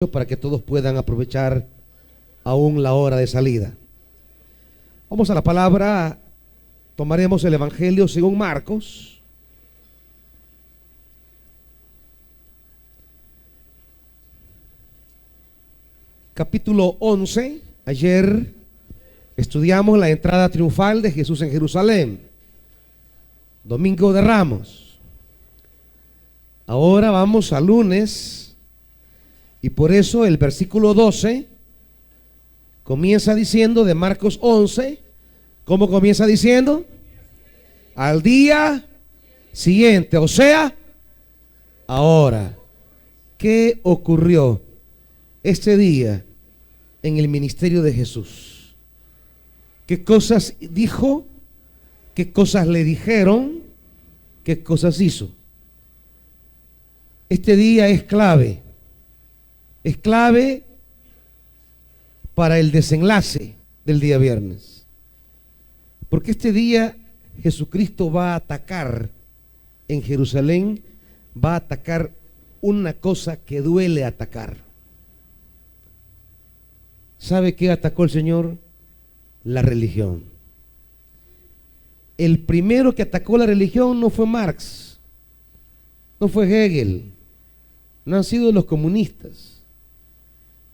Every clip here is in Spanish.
para que todos puedan aprovechar aún la hora de salida. Vamos a la palabra, tomaremos el Evangelio según Marcos. Capítulo 11, ayer estudiamos la entrada triunfal de Jesús en Jerusalén, Domingo de Ramos. Ahora vamos a lunes. Y por eso el versículo 12 comienza diciendo de Marcos 11, ¿cómo comienza diciendo? Al día siguiente, o sea, ahora. ¿Qué ocurrió este día en el ministerio de Jesús? ¿Qué cosas dijo? ¿Qué cosas le dijeron? ¿Qué cosas hizo? Este día es clave. Es clave para el desenlace del día viernes. Porque este día Jesucristo va a atacar en Jerusalén, va a atacar una cosa que duele atacar. ¿Sabe qué atacó el Señor? La religión. El primero que atacó la religión no fue Marx, no fue Hegel, no han sido los comunistas.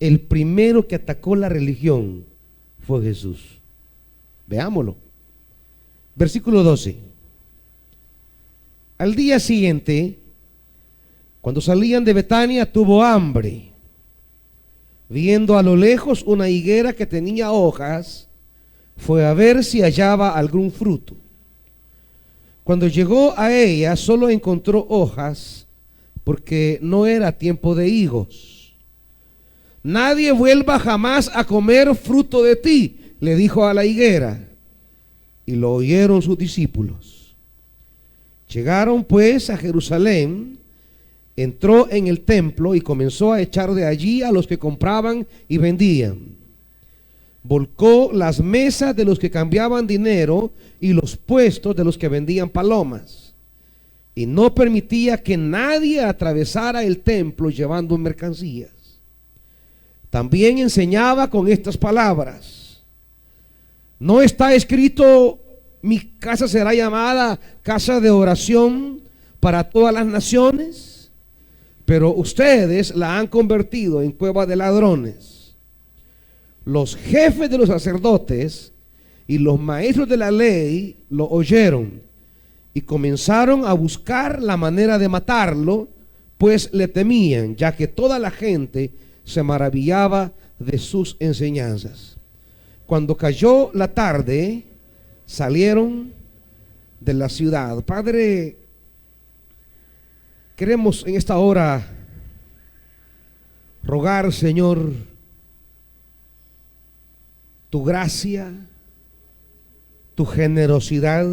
El primero que atacó la religión fue Jesús. Veámoslo. Versículo 12. Al día siguiente, cuando salían de Betania, tuvo hambre. Viendo a lo lejos una higuera que tenía hojas, fue a ver si hallaba algún fruto. Cuando llegó a ella, solo encontró hojas, porque no era tiempo de higos. Nadie vuelva jamás a comer fruto de ti, le dijo a la higuera. Y lo oyeron sus discípulos. Llegaron pues a Jerusalén, entró en el templo y comenzó a echar de allí a los que compraban y vendían. Volcó las mesas de los que cambiaban dinero y los puestos de los que vendían palomas. Y no permitía que nadie atravesara el templo llevando mercancías. También enseñaba con estas palabras: ¿no está escrito, mi casa será llamada casa de oración para todas las naciones? Pero ustedes la han convertido en cueva de ladrones. Los jefes de los sacerdotes y los maestros de la ley lo oyeron y comenzaron a buscar la manera de matarlo, pues le temían, ya que toda la gente se maravillaba de sus enseñanzas. Cuando cayó la tarde, salieron de la ciudad. Padre, queremos en esta hora rogar, Señor, tu gracia, tu generosidad,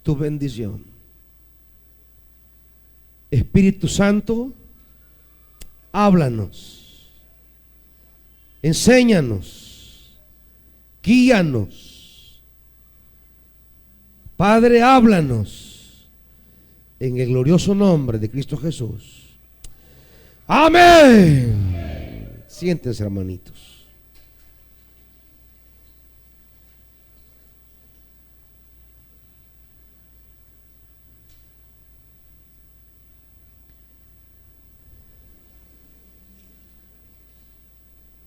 tu bendición. Espíritu Santo, háblanos, enséñanos, guíanos. Padre, háblanos en el glorioso nombre de Cristo Jesús. Amén. Siéntense, hermanitos.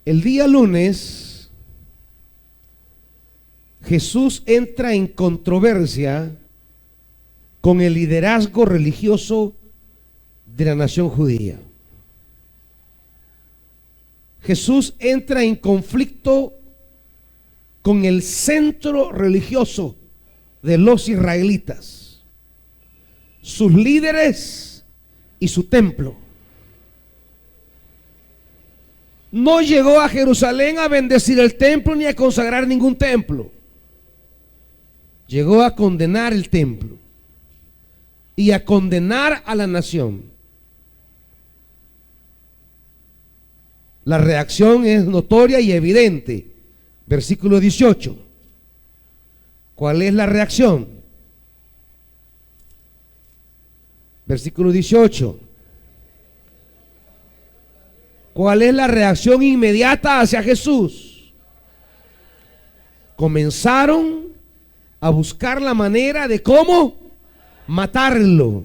El día lunes, Jesús entra en controversia con el liderazgo religioso de la nación judía. Jesús entra en conflicto con el centro religioso de los israelitas, sus líderes y su templo. No llegó a Jerusalén a bendecir el templo ni a consagrar ningún templo. Llegó a condenar el templo y a condenar a la nación. La reacción es notoria y evidente. Versículo 18. ¿Cuál es la reacción? Versículo 18. ¿Cuál es la reacción inmediata hacia Jesús? Comenzaron a buscar la manera de cómo matarlo.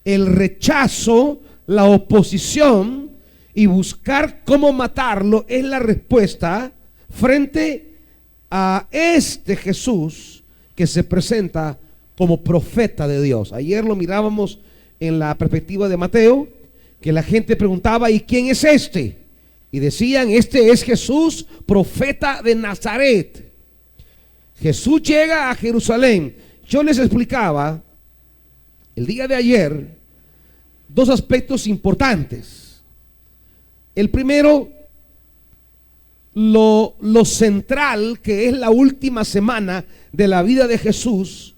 El rechazo, la oposición y buscar cómo matarlo es la respuesta frente a este Jesús que se presenta como profeta de Dios. Ayer lo mirábamos en la perspectiva de Mateo, que la gente preguntaba: ¿y quién es este? Y decían: este es Jesús, profeta de Nazaret. Jesús llega a Jerusalén. Yo les explicaba el día de ayer dos aspectos importantes. El primero, lo central, que es la última semana de la vida de Jesús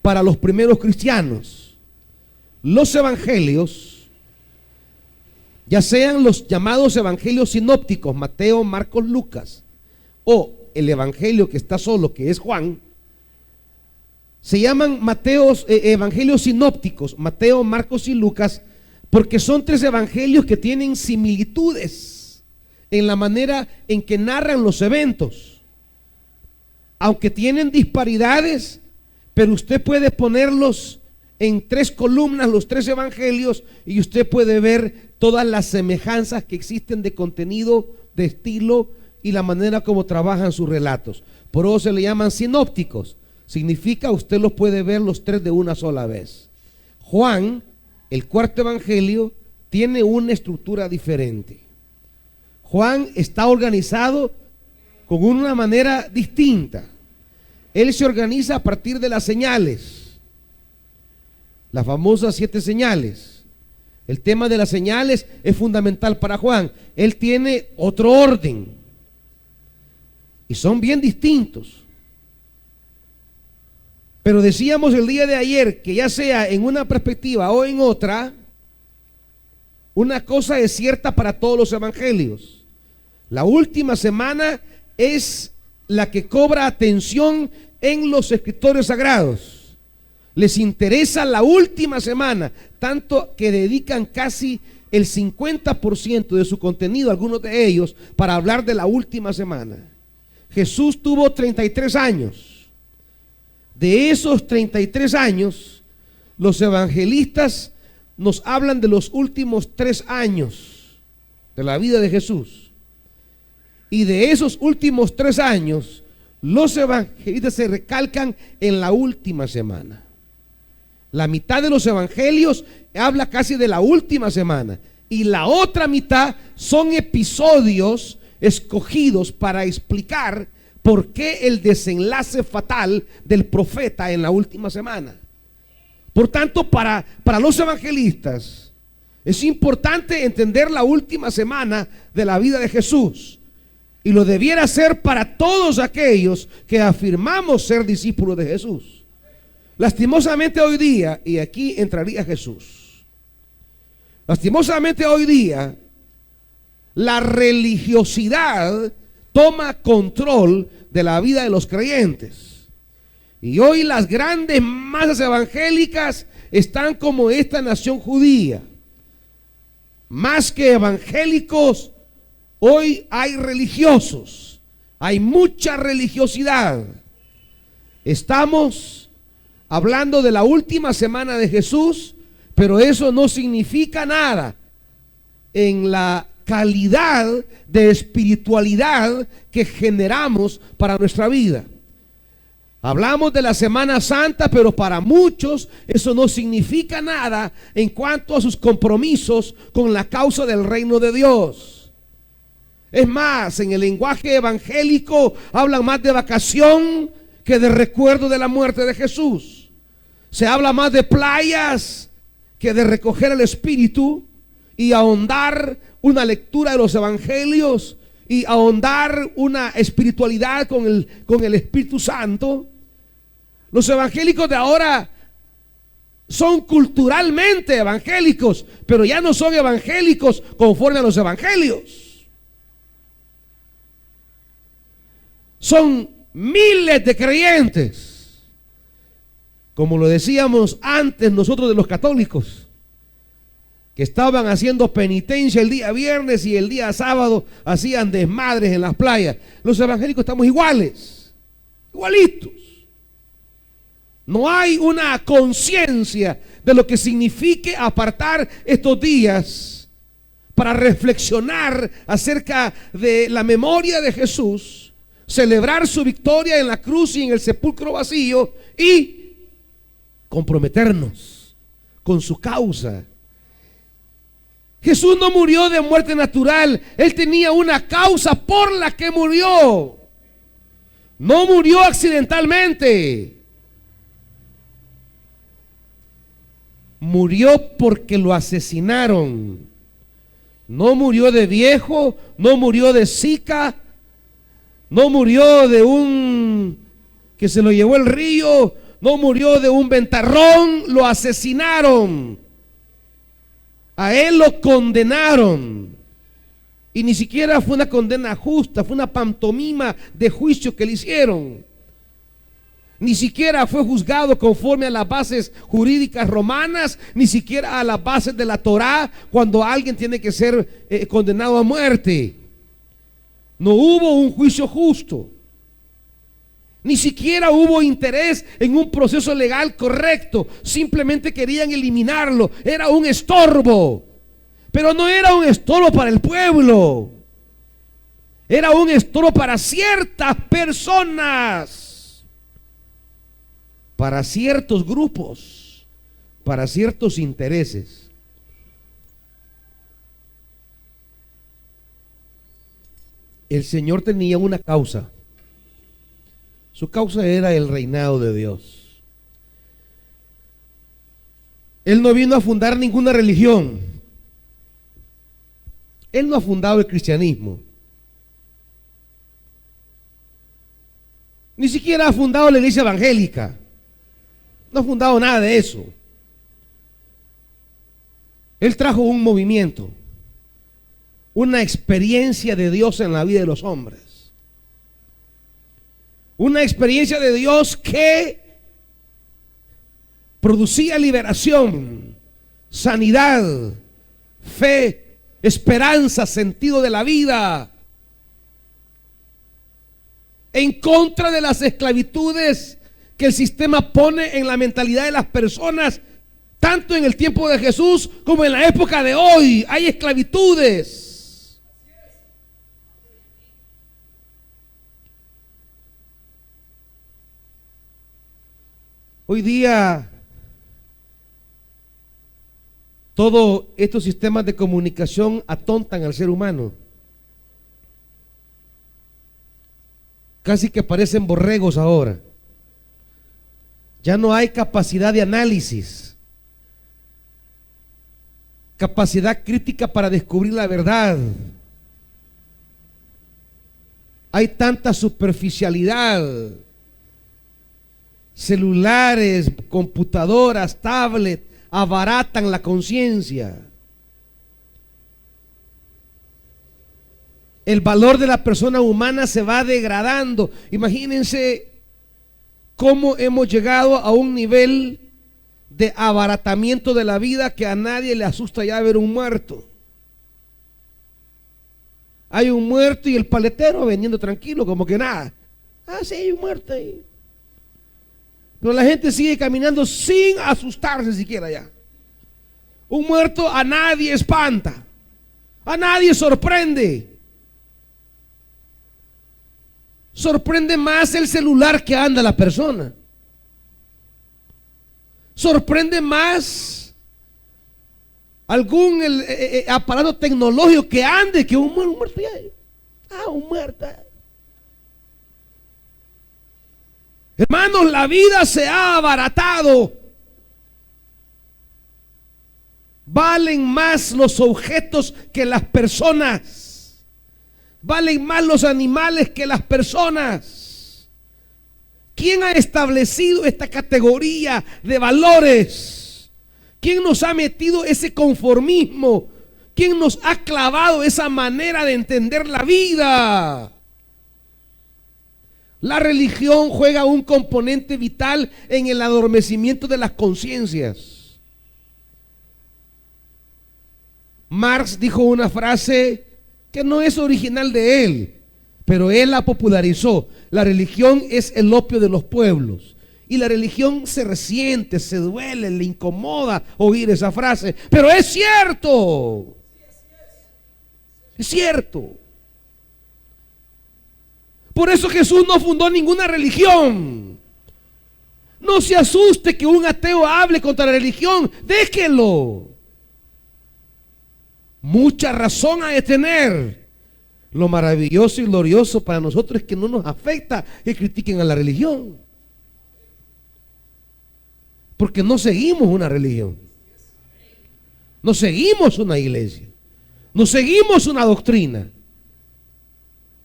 para los primeros cristianos. Los evangelios, ya sean los llamados evangelios sinópticos, Mateo, Marcos, Lucas, o el evangelio que está solo, que es Juan, se llaman evangelios sinópticos, Mateo, Marcos y Lucas, porque son tres evangelios que tienen similitudes en la manera en que narran los eventos. Aunque tienen disparidades, pero usted puede ponerlos en tres columnas, los tres evangelios, y usted puede ver todas las semejanzas que existen de contenido, de estilo y la manera como trabajan sus relatos. Por eso se le llaman sinópticos. Significa usted los puede ver los tres de una sola vez. Juan, el cuarto evangelio, tiene una estructura diferente. Juan está organizado con una manera distinta. Él se organiza a partir de las señales, las famosas 7 señales. El tema de las señales es fundamental para Juan. Él tiene otro orden y son bien distintos. Pero decíamos el día de ayer que ya sea en una perspectiva o en otra, una cosa es cierta para todos los evangelios: la última semana es la que cobra atención en los escritores sagrados. Les interesa la última semana, tanto que dedican casi el 50% de su contenido, algunos de ellos, para hablar de la última semana. Jesús tuvo 33 años. De esos 33 años, los evangelistas nos hablan de los últimos 3 años de la vida de Jesús. Y de esos últimos 3 años, los evangelistas se recalcan en la última semana. La mitad de los evangelios habla casi de la última semana, y la otra mitad son episodios escogidos para explicar por qué el desenlace fatal del profeta en la última semana. Por tanto, para los evangelistas es importante entender la última semana de la vida de Jesús, y lo debiera ser para todos aquellos que afirmamos ser discípulos de Jesús. Lastimosamente hoy día, y aquí entraría Jesús, lastimosamente hoy día la religiosidad toma control de la vida de los creyentes. Y hoy las grandes masas evangélicas están como esta nación judía. Más que evangélicos, hoy hay religiosos. Hay mucha religiosidad. Estamos hablando de la última semana de Jesús, pero eso no significa nada en la calidad de espiritualidad que generamos para nuestra vida. Hablamos de la Semana Santa, pero para muchos eso no significa nada en cuanto a sus compromisos con la causa del reino de Dios. Es más, en el lenguaje evangélico hablan más de vacación que de recuerdo de la muerte de Jesús. Se habla más de playas que de recoger el espíritu y ahondar una lectura de los evangelios y ahondar una espiritualidad con el Espíritu Santo. Los evangélicos de ahora son culturalmente evangélicos, pero ya no son evangélicos conforme a los evangelios. Son miles de creyentes, como lo decíamos antes nosotros de los católicos. que estaban haciendo penitencia el día viernes y el día sábado hacían desmadres en las playas. Los evangélicos estamos iguales, igualitos. No hay una conciencia de lo que signifique apartar estos días para reflexionar acerca de la memoria de Jesús, celebrar su victoria en la cruz y en el sepulcro vacío y comprometernos con su causa. Jesús no murió de muerte natural, Él tenía una causa por la que murió. No murió accidentalmente. Murió porque lo asesinaron. No murió de viejo, no murió de Zika, no murió de un que se lo llevó el río, no murió de un ventarrón, lo asesinaron. A Él lo condenaron. Y ni siquiera fue una condena justa, fue una pantomima de juicio que le hicieron. Ni siquiera fue juzgado conforme a las bases jurídicas romanas, ni siquiera a las bases de la Torá, cuando alguien tiene que ser condenado a muerte. No hubo un juicio justo. Ni siquiera hubo interés en un proceso legal correcto. Simplemente querían eliminarlo. Era un estorbo. Pero no era un estorbo para el pueblo. Era un estorbo para ciertas personas, para ciertos grupos, para ciertos intereses. El Señor tenía una causa. Su causa era el reinado de Dios. Él no vino a fundar ninguna religión. Él no ha fundado el cristianismo. Ni siquiera ha fundado la iglesia evangélica. No ha fundado nada de eso. Él trajo un movimiento, una experiencia de Dios en la vida de los hombres. Una experiencia de Dios que producía liberación, sanidad, fe, esperanza, sentido de la vida, en contra de las esclavitudes que el sistema pone en la mentalidad de las personas, tanto en el tiempo de Jesús como en la época de hoy. Hay esclavitudes. Hoy día todos estos sistemas de comunicación atontan al ser humano. Casi que parecen borregos ahora. Ya no hay capacidad de análisis, capacidad crítica para descubrir la verdad. Hay tanta superficialidad. Celulares, computadoras, tablets abaratan la conciencia. El valor de la persona humana se va degradando. Imagínense cómo hemos llegado a un nivel de abaratamiento de la vida que a nadie le asusta ya ver un muerto. Hay un muerto y el paletero vendiendo tranquilo, como que nada. Ah, sí, hay un muerto ahí. Pero la gente sigue caminando sin asustarse siquiera ya. Un muerto a nadie espanta, a nadie sorprende. Sorprende más el celular que anda la persona. Sorprende más algún aparato tecnológico que ande que un muerto ya. Ah, un muerto. Hermanos, la vida se ha abaratado. Valen más los objetos que las personas. Valen más los animales que las personas. ¿Quién ha establecido esta categoría de valores? ¿Quién nos ha metido ese conformismo? ¿Quién nos ha clavado esa manera de entender la vida? La religión juega un componente vital en el adormecimiento de las conciencias. Marx dijo una frase que no es original de él, pero él la popularizó. La religión es el opio de los pueblos. Y la religión se resiente, se duele, le incomoda oír esa frase. Pero es cierto. Es cierto. Por eso Jesús no fundó ninguna religión. No se asuste que un ateo hable contra la religión. Déjelo. Mucha razón ha de tener. Lo maravilloso y glorioso para nosotros es que no nos afecta que critiquen a la religión. Porque no seguimos una religión. No seguimos una iglesia. No seguimos una doctrina.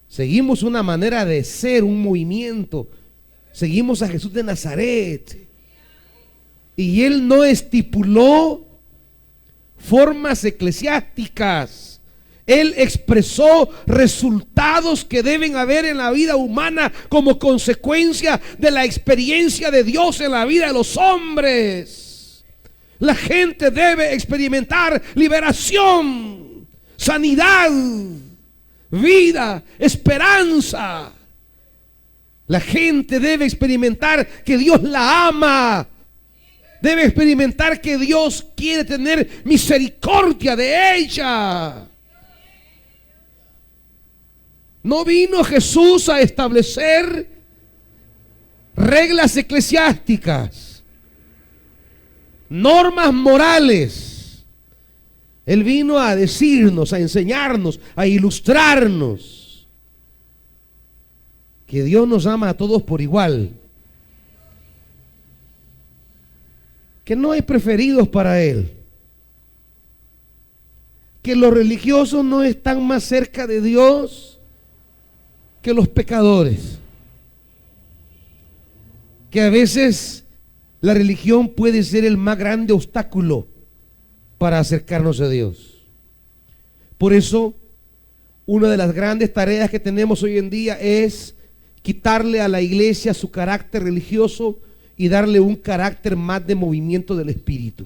Seguimos una manera de ser, un movimiento. Seguimos a Jesús de Nazaret. Y Él no estipuló formas eclesiásticas. Él expresó resultados que deben haber en la vida humana como consecuencia de la experiencia de Dios en la vida de los hombres. La gente debe experimentar liberación, sanidad, vida, esperanza. La gente debe experimentar que Dios la ama. Debe experimentar que Dios quiere tener misericordia de ella. No vino Jesús a establecer reglas eclesiásticas, normas morales. Él vino a decirnos, a enseñarnos, a ilustrarnos que Dios nos ama a todos por igual, que no hay preferidos para Él, que los religiosos no están más cerca de Dios que los pecadores, que a veces la religión puede ser el más grande obstáculo para acercarnos a Dios. Por eso, una de las grandes tareas que tenemos hoy en día es quitarle a la iglesia su carácter religioso y darle un carácter más de movimiento del Espíritu.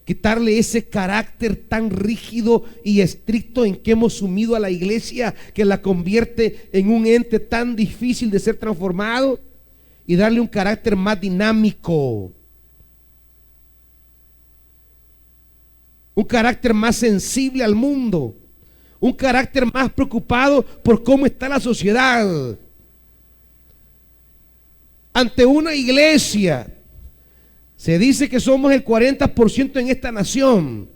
Quitarle ese carácter tan rígido y estricto en que hemos sumido a la iglesia, que la convierte en un ente tan difícil de ser transformado, y darle un carácter más dinámico, un carácter más sensible al mundo, un carácter más preocupado por cómo está la sociedad. Ante una iglesia, se dice que somos el 40% en esta nación.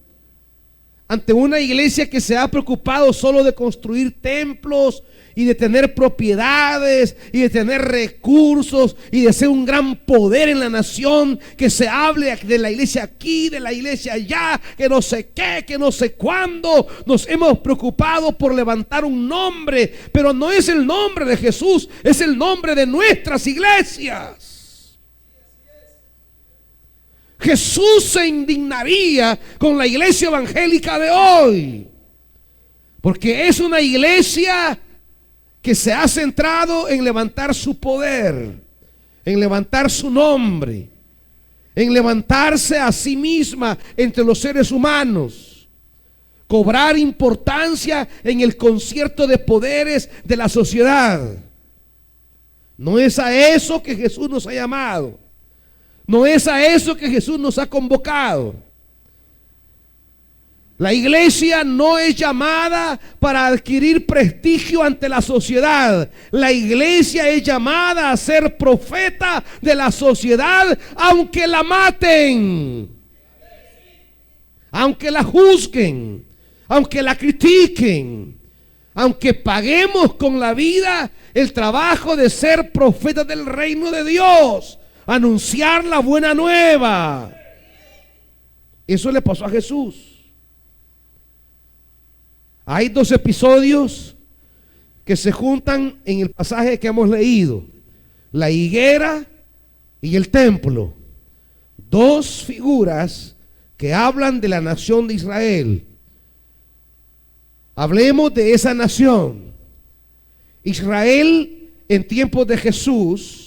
Ante una iglesia que se ha preocupado solo de construir templos y de tener propiedades y de tener recursos y de ser un gran poder en la nación, que se hable de la iglesia aquí, de la iglesia allá, que no sé qué, que no sé cuándo. Nos hemos preocupado por levantar un nombre, pero no es el nombre de Jesús, es el nombre de nuestras iglesias. Jesús se indignaría con la iglesia evangélica de hoy, porque es una iglesia que se ha centrado en levantar su poder, en levantar su nombre, en levantarse a sí misma entre los seres humanos, cobrar importancia en el concierto de poderes de la sociedad. No es a eso que Jesús nos ha llamado. No es a eso que Jesús nos ha convocado. La iglesia no es llamada para adquirir prestigio ante la sociedad. La iglesia es llamada a ser profeta de la sociedad, aunque la maten, aunque la juzguen, aunque la critiquen, aunque paguemos con la vida el trabajo de ser profeta del reino de Dios. Anunciar la buena nueva. Eso le pasó a Jesús. Hay dos episodios que se juntan en el pasaje que hemos leído: la higuera y el templo. Dos figuras que hablan de la nación de Israel. Hablemos de esa nación. Israel en tiempos de Jesús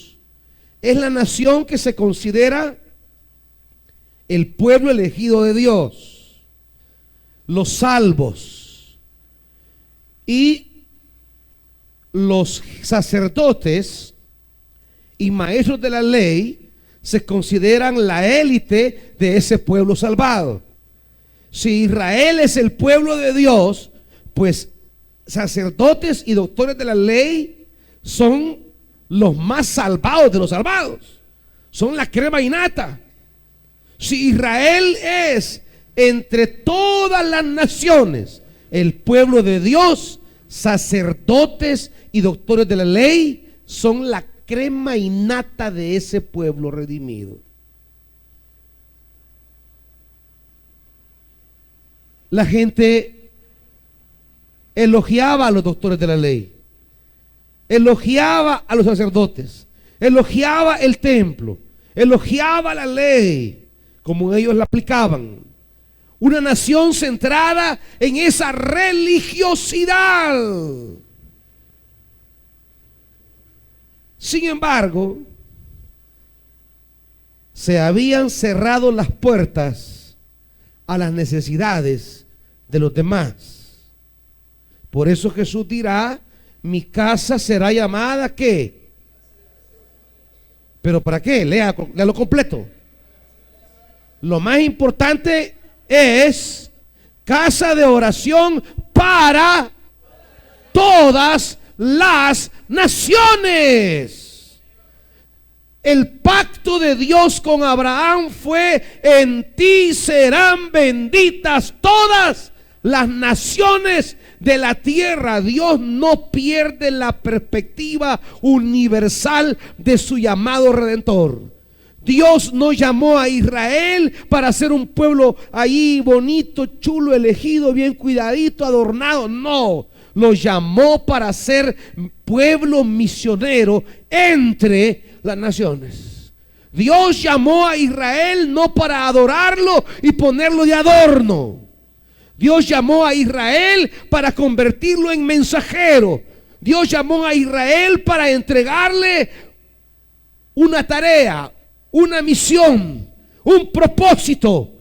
es la nación que se considera el pueblo elegido de Dios. los salvos y los sacerdotes y maestros de la ley se consideran la élite de ese pueblo salvado. Si Israel es el pueblo de Dios, pues sacerdotes y doctores de la ley son los más salvados de los salvados, son la crema innata. Si Israel es entre todas las naciones el pueblo de Dios, sacerdotes y doctores de la ley son la crema innata de ese pueblo redimido. La gente elogiaba a los doctores de la ley, elogiaba a los sacerdotes, elogiaba el templo, elogiaba la ley como ellos la aplicaban. Una nación centrada en esa religiosidad. Sin embargo, se habían cerrado las puertas a las necesidades de los demás. Por eso Jesús dirá: mi casa será llamada ¿qué? ¿Pero para qué? Léalo completo. Lo más importante es casa de oración para todas las naciones. El pacto de Dios con Abraham fue: en ti serán benditas todas las naciones de la tierra. Dios no pierde la perspectiva universal de su llamado redentor. Dios no llamó a Israel para ser un pueblo ahí bonito, chulo, elegido, bien cuidadito, adornado. No, lo llamó para ser pueblo misionero entre las naciones. Dios llamó a Israel no para adorarlo y ponerlo de adorno. Dios llamó a Israel para convertirlo en mensajero. Dios llamó a Israel para entregarle una tarea, una misión, un propósito.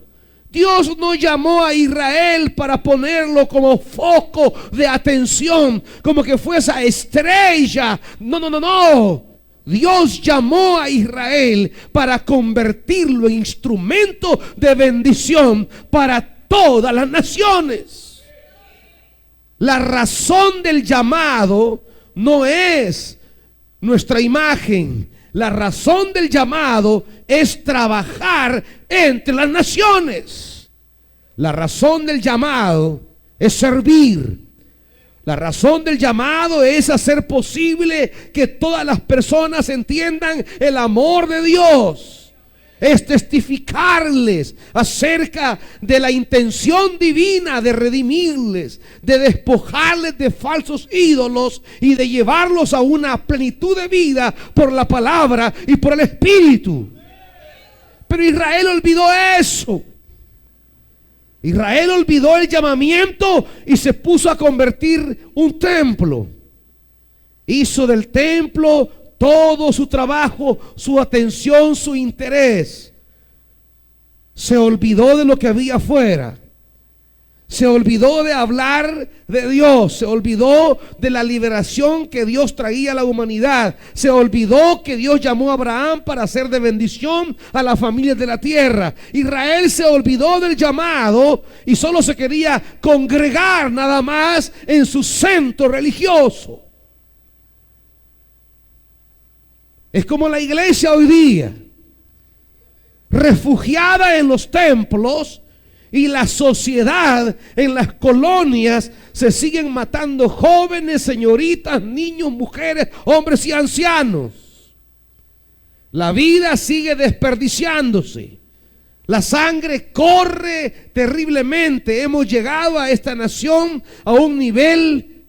Dios no llamó a Israel para ponerlo como foco de atención, como que fuese estrella. No. Dios llamó a Israel para convertirlo en instrumento de bendición para todas las naciones. La razón del llamado no es nuestra imagen. La razón del llamado es trabajar entre las naciones. La razón del llamado es servir. La razón del llamado es hacer posible que todas las personas entiendan el amor de Dios. Es testificarles acerca de la intención divina de redimirles, de despojarles de falsos ídolos y de llevarlos a una plenitud de vida por la palabra y por el Espíritu. Pero Israel olvidó eso. Israel olvidó el llamamiento y se puso a convertir un templo. Hizo del templo todo su trabajo, su atención, su interés. Se olvidó de lo que había afuera. Se olvidó de hablar de Dios. Se olvidó de la liberación que Dios traía a la humanidad. Se olvidó que Dios llamó a Abraham para hacer de bendición a las familias de la tierra. Israel se olvidó del llamado y solo se quería congregar nada más en su centro religioso. Es como la iglesia hoy día, refugiada en los templos, y la sociedad en las colonias. Se siguen matando jóvenes, señoritas, niños, mujeres, hombres y ancianos. La vida sigue desperdiciándose. La sangre corre terriblemente. Hemos llegado a esta nación a un nivel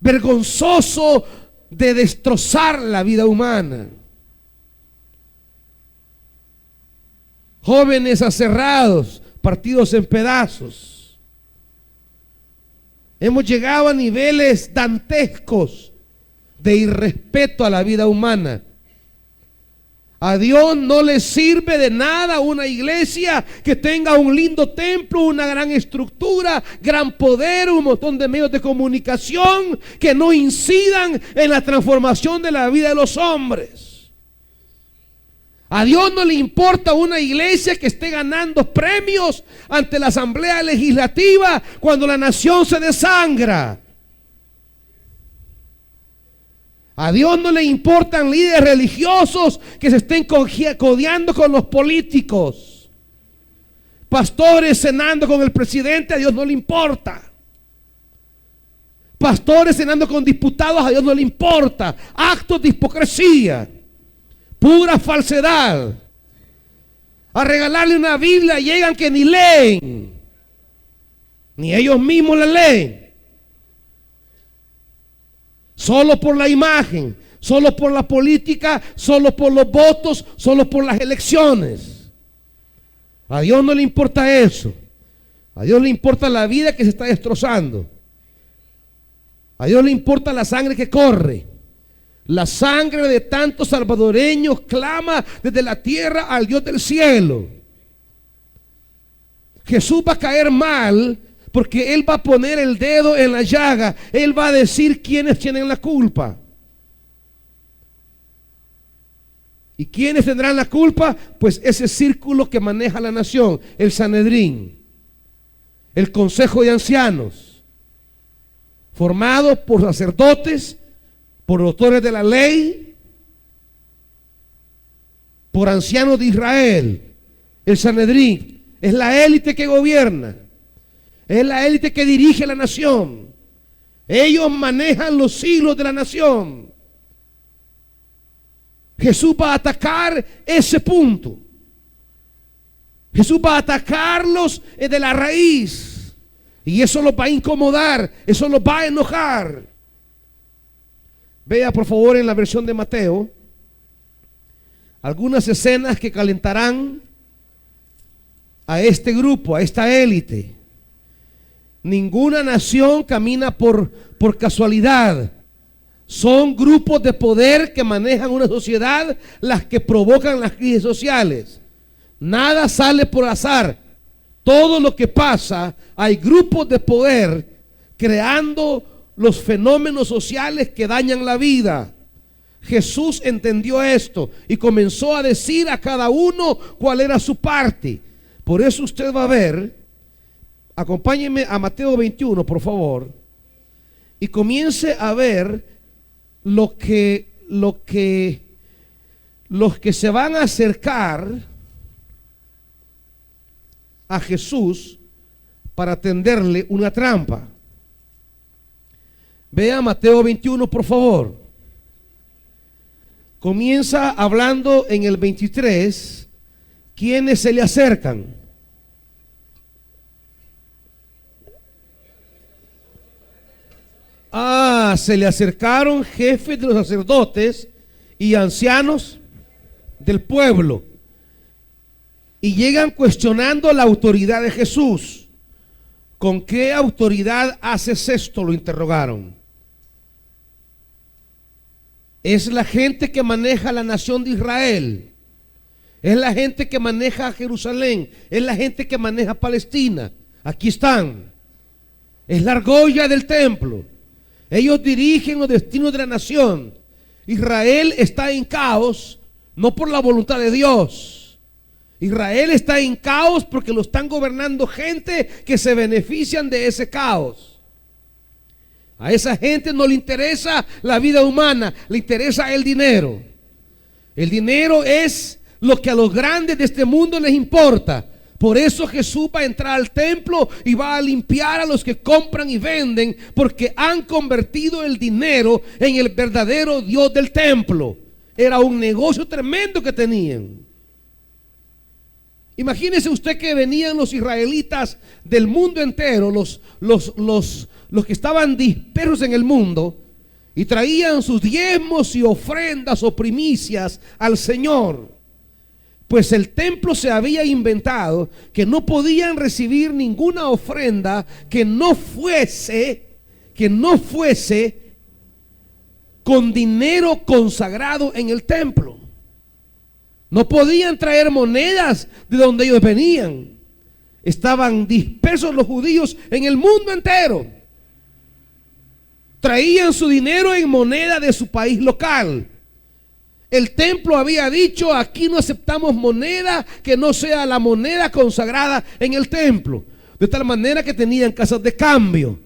vergonzoso de destrozar la vida humana. Jóvenes aserrados, partidos en pedazos. Hemos llegado a niveles dantescos de irrespeto a la vida humana. A Dios no le sirve de nada una iglesia que tenga un lindo templo, una gran estructura, gran poder, un montón de medios de comunicación que no incidan en la transformación de la vida de los hombres. A Dios no le importa una iglesia que esté ganando premios ante la Asamblea Legislativa cuando la nación se desangra. A Dios no le importan líderes religiosos que se estén codeando con los políticos. Pastores cenando con el presidente, a Dios no le importa. Pastores cenando con diputados, a Dios no le importa. Actos de hipocresía, pura falsedad. A regalarle una Biblia llegan que ni leen, ni ellos mismos la leen. Solo por la imagen, solo por la política, solo por los votos, solo por las elecciones. A Dios no le importa eso. A Dios le importa la vida que se está destrozando. A Dios le importa la sangre que corre. La sangre de tantos salvadoreños clama desde la tierra al Dios del cielo. Jesús va a caer mal, porque Él va a poner el dedo en la llaga. Él va a decir quiénes tienen la culpa. ¿Y quiénes tendrán la culpa? Pues ese círculo que maneja la nación, el Sanedrín, el Consejo de Ancianos, formado por sacerdotes, por doctores de la ley, por ancianos de Israel. El Sanedrín es la élite que gobierna. Es la élite que dirige la nación. Ellos manejan los hilos de la nación. Jesús va a atacar ese punto. Jesús va a atacarlos de la raíz. Y eso los va a incomodar. Eso los va a enojar. Vea por favor en la versión de Mateo algunas escenas que calentarán a este grupo, a esta élite. Ninguna nación camina por casualidad. Son grupos de poder que manejan una sociedad las que provocan las crisis sociales. Nada sale por azar. Todo lo que pasa, hay grupos de poder creando los fenómenos sociales que dañan la vida. Jesús entendió esto y comenzó a decir a cada uno cuál era su parte. Por eso usted va a ver. Acompáñenme a Mateo 21, por favor, y comience a ver los que se van a acercar a Jesús para tenderle una trampa. Vea Mateo 21, por favor. Comienza hablando en el 23, ¿quiénes se le acercan? Se le acercaron jefes de los sacerdotes y ancianos del pueblo y llegan cuestionando la autoridad de Jesús. ¿Con qué autoridad haces esto?, lo interrogaron. Es la gente que maneja la nación de Israel, es la gente que maneja Jerusalén, es la gente que maneja Palestina. Aquí están, es la argolla del templo. Ellos dirigen los destinos de la nación. Israel está en caos, no por la voluntad de Dios. Israel está en caos porque lo están gobernando gente que se benefician de ese caos. A esa gente no le interesa la vida humana, le interesa el dinero. El dinero es lo que a los grandes de este mundo les importa. Por eso Jesús va a entrar al templo y va a limpiar a los que compran y venden, porque han convertido el dinero en el verdadero Dios del templo. Era un negocio tremendo que tenían. Imagínese usted que venían los israelitas del mundo entero, los que estaban dispersos en el mundo, y traían sus diezmos y ofrendas o primicias al Señor. Pues el templo se había inventado que no podían recibir ninguna ofrenda que no fuese con dinero consagrado en el templo. No podían traer monedas de donde ellos venían. Estaban dispersos los judíos en el mundo entero. Traían su dinero en moneda de su país local. El templo había dicho: aquí no aceptamos moneda que no sea la moneda consagrada en el templo. De tal manera que tenían casas de cambio.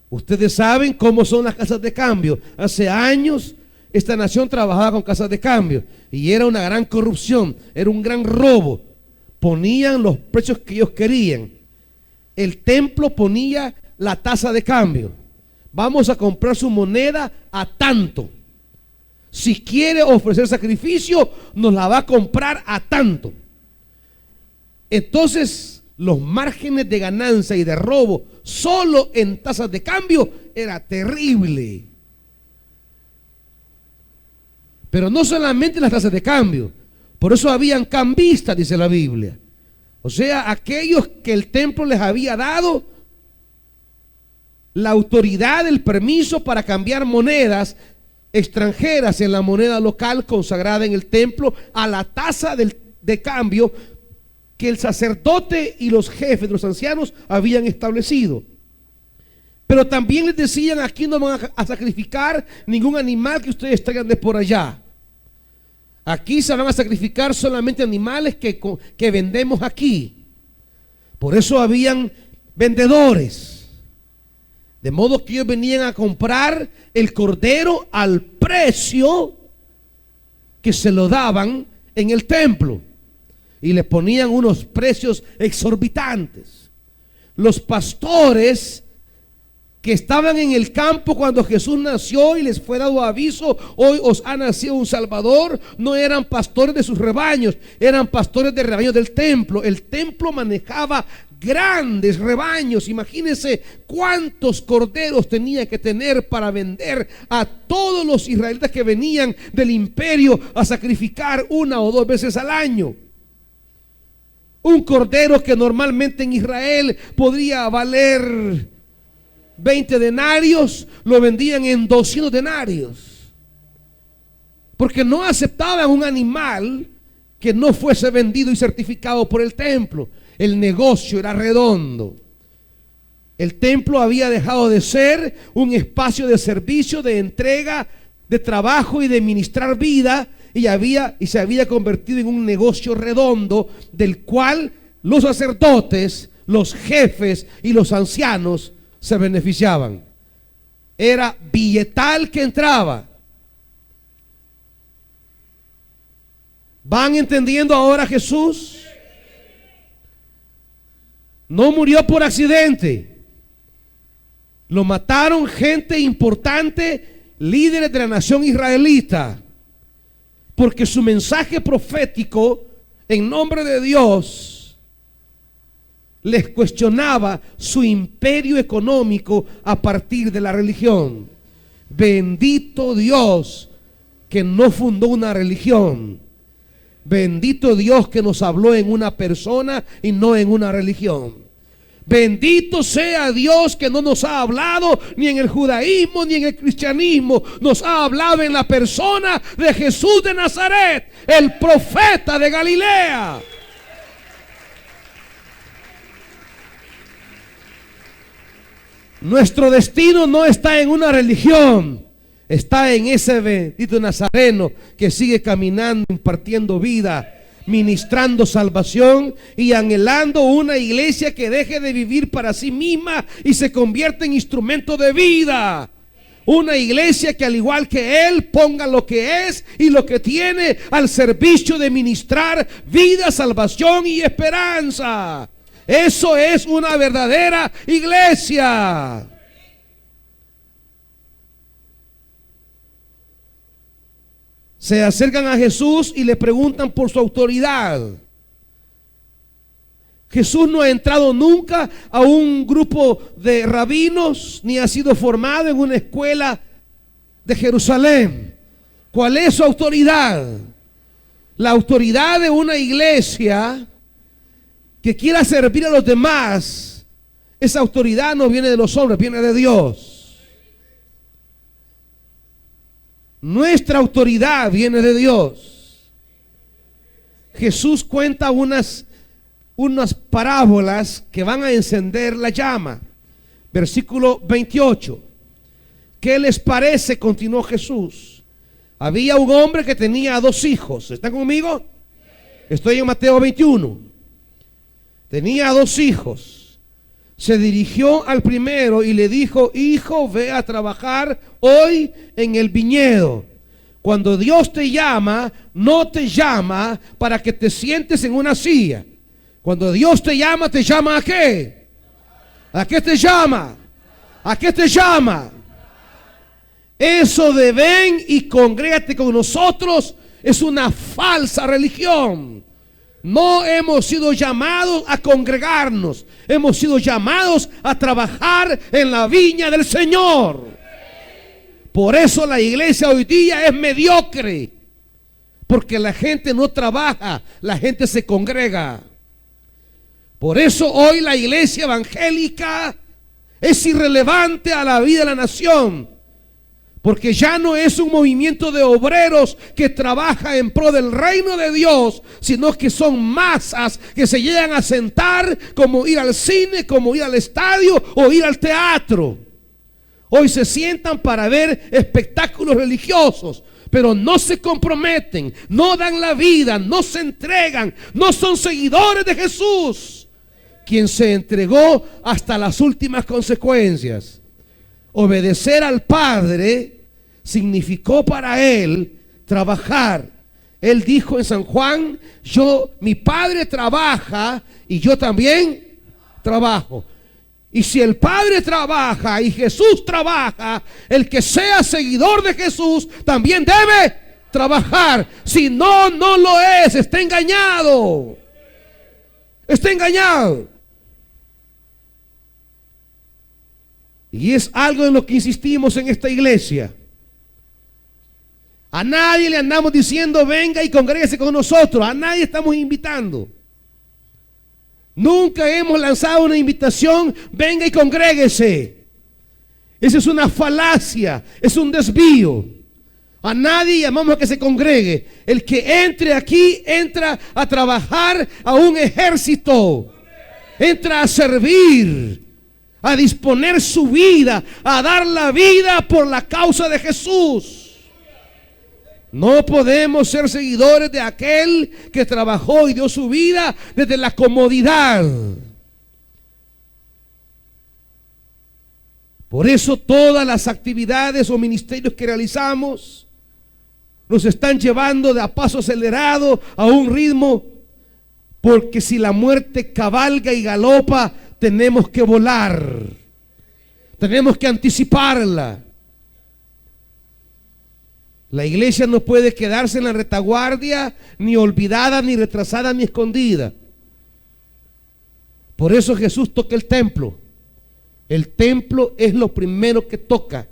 Ustedes saben cómo son las casas de cambio. Hace años esta nación trabajaba con casas de cambio y era una gran corrupción, era un gran robo. Ponían los precios que ellos querían. El templo ponía la tasa de cambio. Vamos a comprar su moneda a tanto. Si quiere ofrecer sacrificio, nos la va a comprar a tanto. Entonces, los márgenes de ganancia y de robo solo en tasas de cambio era terrible. Pero no solamente las tasas de cambio. Por eso habían cambistas, dice la Biblia. O sea, aquellos que el templo les había dado la autoridad, el permiso para cambiar monedas extranjeras en la moneda local consagrada en el templo a la tasa de cambio que el sacerdote y los jefes de los ancianos habían establecido. Pero también les decían: aquí no van a sacrificar ningún animal que ustedes traigan de por allá. Aquí se van a sacrificar solamente animales que vendemos aquí. Por eso habían vendedores. De modo que ellos venían a comprar el cordero al precio que se lo daban en el templo. Y le ponían unos precios exorbitantes. Los pastores que estaban en el campo cuando Jesús nació y les fue dado aviso: hoy os ha nacido un Salvador, no eran pastores de sus rebaños, eran pastores de rebaños del templo. El templo manejaba grandes rebaños. Imagínense cuántos corderos tenía que tener para vender a todos los israelitas que venían del imperio a sacrificar 1 o 2 veces al año. Un cordero que normalmente en Israel podría valer 20 denarios, lo vendían en 200 denarios. Porque no aceptaban un animal que no fuese vendido y certificado por el templo. El negocio era redondo. El templo había dejado de ser un espacio de servicio, de entrega, de trabajo y de ministrar vida, y se había convertido en un negocio redondo del cual los sacerdotes, los jefes y los ancianos se beneficiaban. Era billetal que entraba. ¿Van entendiendo ahora? Jesús no murió por accidente. Lo mataron gente importante, líderes de la nación israelita, porque su mensaje profético en nombre de Dios les cuestionaba su imperio económico a partir de la religión. Bendito Dios que no fundó una religión. Bendito Dios que nos habló en una persona y no en una religión. Bendito sea Dios que no nos ha hablado ni en el judaísmo ni en el cristianismo. Nos ha hablado en la persona de Jesús de Nazaret, el profeta de Galilea. Nuestro destino no está en una religión, está en ese bendito nazareno que sigue caminando, impartiendo vida, ministrando salvación y anhelando una iglesia que deje de vivir para sí misma y se convierta en instrumento de vida. Una iglesia que, al igual que Él, ponga lo que es y lo que tiene al servicio de ministrar vida, salvación y esperanza. Eso es una verdadera iglesia. Se acercan a Jesús y le preguntan por su autoridad. Jesús no ha entrado nunca a un grupo de rabinos, ni ha sido formado en una escuela de Jerusalén. ¿Cuál es su autoridad? La autoridad de una iglesia que quiera servir a los demás. Esa autoridad no viene de los hombres, viene de Dios. Nuestra autoridad viene de Dios. Jesús cuenta unas parábolas que van a encender la llama. Versículo 28. ¿Qué les parece? Continuó Jesús. Había un hombre que tenía 2 hijos. ¿Están conmigo? Estoy en Mateo 21. Tenía 2 hijos. Se dirigió al primero y le dijo: hijo, ve a trabajar hoy en el viñedo. Cuando Dios te llama, no te llama para que te sientes en una silla. Cuando Dios te llama ¿a qué? ¿A qué te llama? ¿A qué te llama? Eso de ven y congrégate con nosotros es una falsa religión. No hemos sido llamados a congregarnos, hemos sido llamados a trabajar en la viña del Señor. Por eso la iglesia hoy día es mediocre, porque la gente no trabaja, la gente se congrega. Por eso hoy la iglesia evangélica es irrelevante a la vida de la nación, porque ya no es un movimiento de obreros que trabaja en pro del reino de Dios, sino que son masas que se llegan a sentar, como ir al cine, como ir al estadio o ir al teatro. Hoy se sientan para ver espectáculos religiosos, pero no se comprometen, no dan la vida, no se entregan, no son seguidores de Jesús, quien se entregó hasta las últimas consecuencias. Obedecer al Padre significó para él trabajar. Él dijo en San Juan: mi Padre trabaja y yo también trabajo. Y si el Padre trabaja y Jesús trabaja, el que sea seguidor de Jesús también debe trabajar. Si no, no lo es. Está engañado. Está engañado. Y es algo en lo que insistimos en esta iglesia. A nadie le andamos diciendo venga y congréguese con nosotros. A nadie estamos invitando. Nunca hemos lanzado una invitación: venga y congréguese. Esa es una falacia, es un desvío. A nadie llamamos a que se congregue. El que entre aquí entra a trabajar a un ejército. Entra a servir, a disponer su vida, a dar la vida por la causa de Jesús. No podemos ser seguidores de aquel que trabajó y dio su vida desde la comodidad. Por eso todas las actividades o ministerios que realizamos nos están llevando de a paso acelerado a un ritmo, porque si la muerte cabalga y galopa, tenemos que volar, tenemos que anticiparla. La iglesia no puede quedarse en la retaguardia, ni olvidada, ni retrasada, ni escondida. Por eso Jesús toca el templo. El templo es lo primero que toca,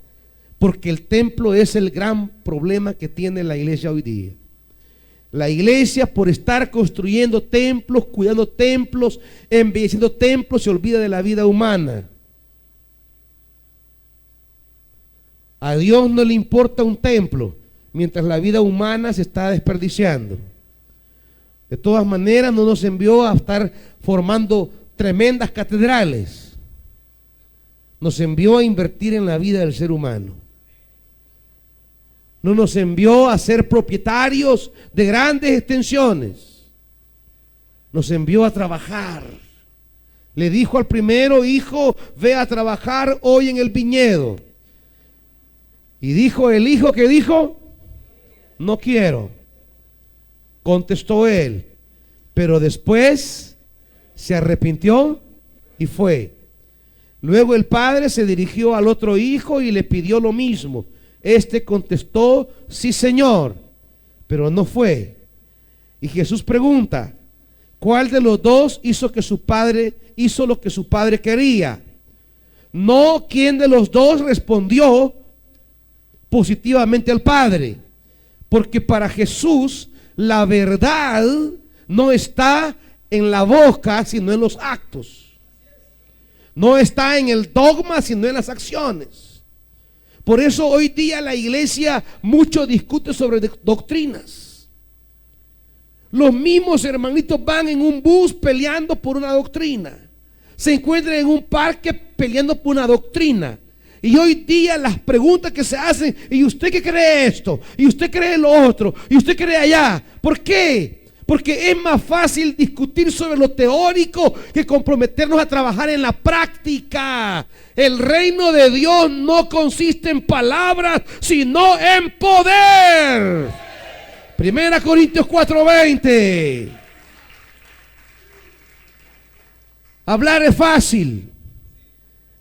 porque el templo es el gran problema que tiene la iglesia hoy día. La iglesia, por estar construyendo templos, cuidando templos, embelleciendo templos, se olvida de la vida humana. A Dios no le importa un templo, mientras la vida humana se está desperdiciando. De todas maneras, no nos envió a estar formando tremendas catedrales. Nos envió a invertir en la vida del ser humano. No nos envió a ser propietarios de grandes extensiones. Nos envió a trabajar. Le dijo al primero: hijo, ve a trabajar hoy en el viñedo. Y dijo el hijo, ¿qué dijo? No quiero. Contestó él. Pero después se arrepintió y fue. Luego el padre se dirigió al otro hijo y le pidió lo mismo. Este contestó: sí, Señor, pero no fue. Y Jesús pregunta: ¿cuál de los dos hizo lo que su padre quería? No quién de los dos respondió positivamente al Padre, porque para Jesús la verdad no está en la boca, sino en los actos. No está en el dogma, sino en las acciones. Por eso hoy día la iglesia mucho discute sobre doctrinas. Los mismos hermanitos van en un bus peleando por una doctrina. Se encuentran en un parque peleando por una doctrina. Y hoy día las preguntas que se hacen: ¿y usted qué cree esto? ¿Y usted cree lo otro? ¿Y usted cree allá? ¿Por qué? Porque es más fácil discutir sobre lo teórico que comprometernos a trabajar en la práctica. El reino de Dios no consiste en palabras, sino en poder. 1 Corintios 4:20. Hablar es fácil.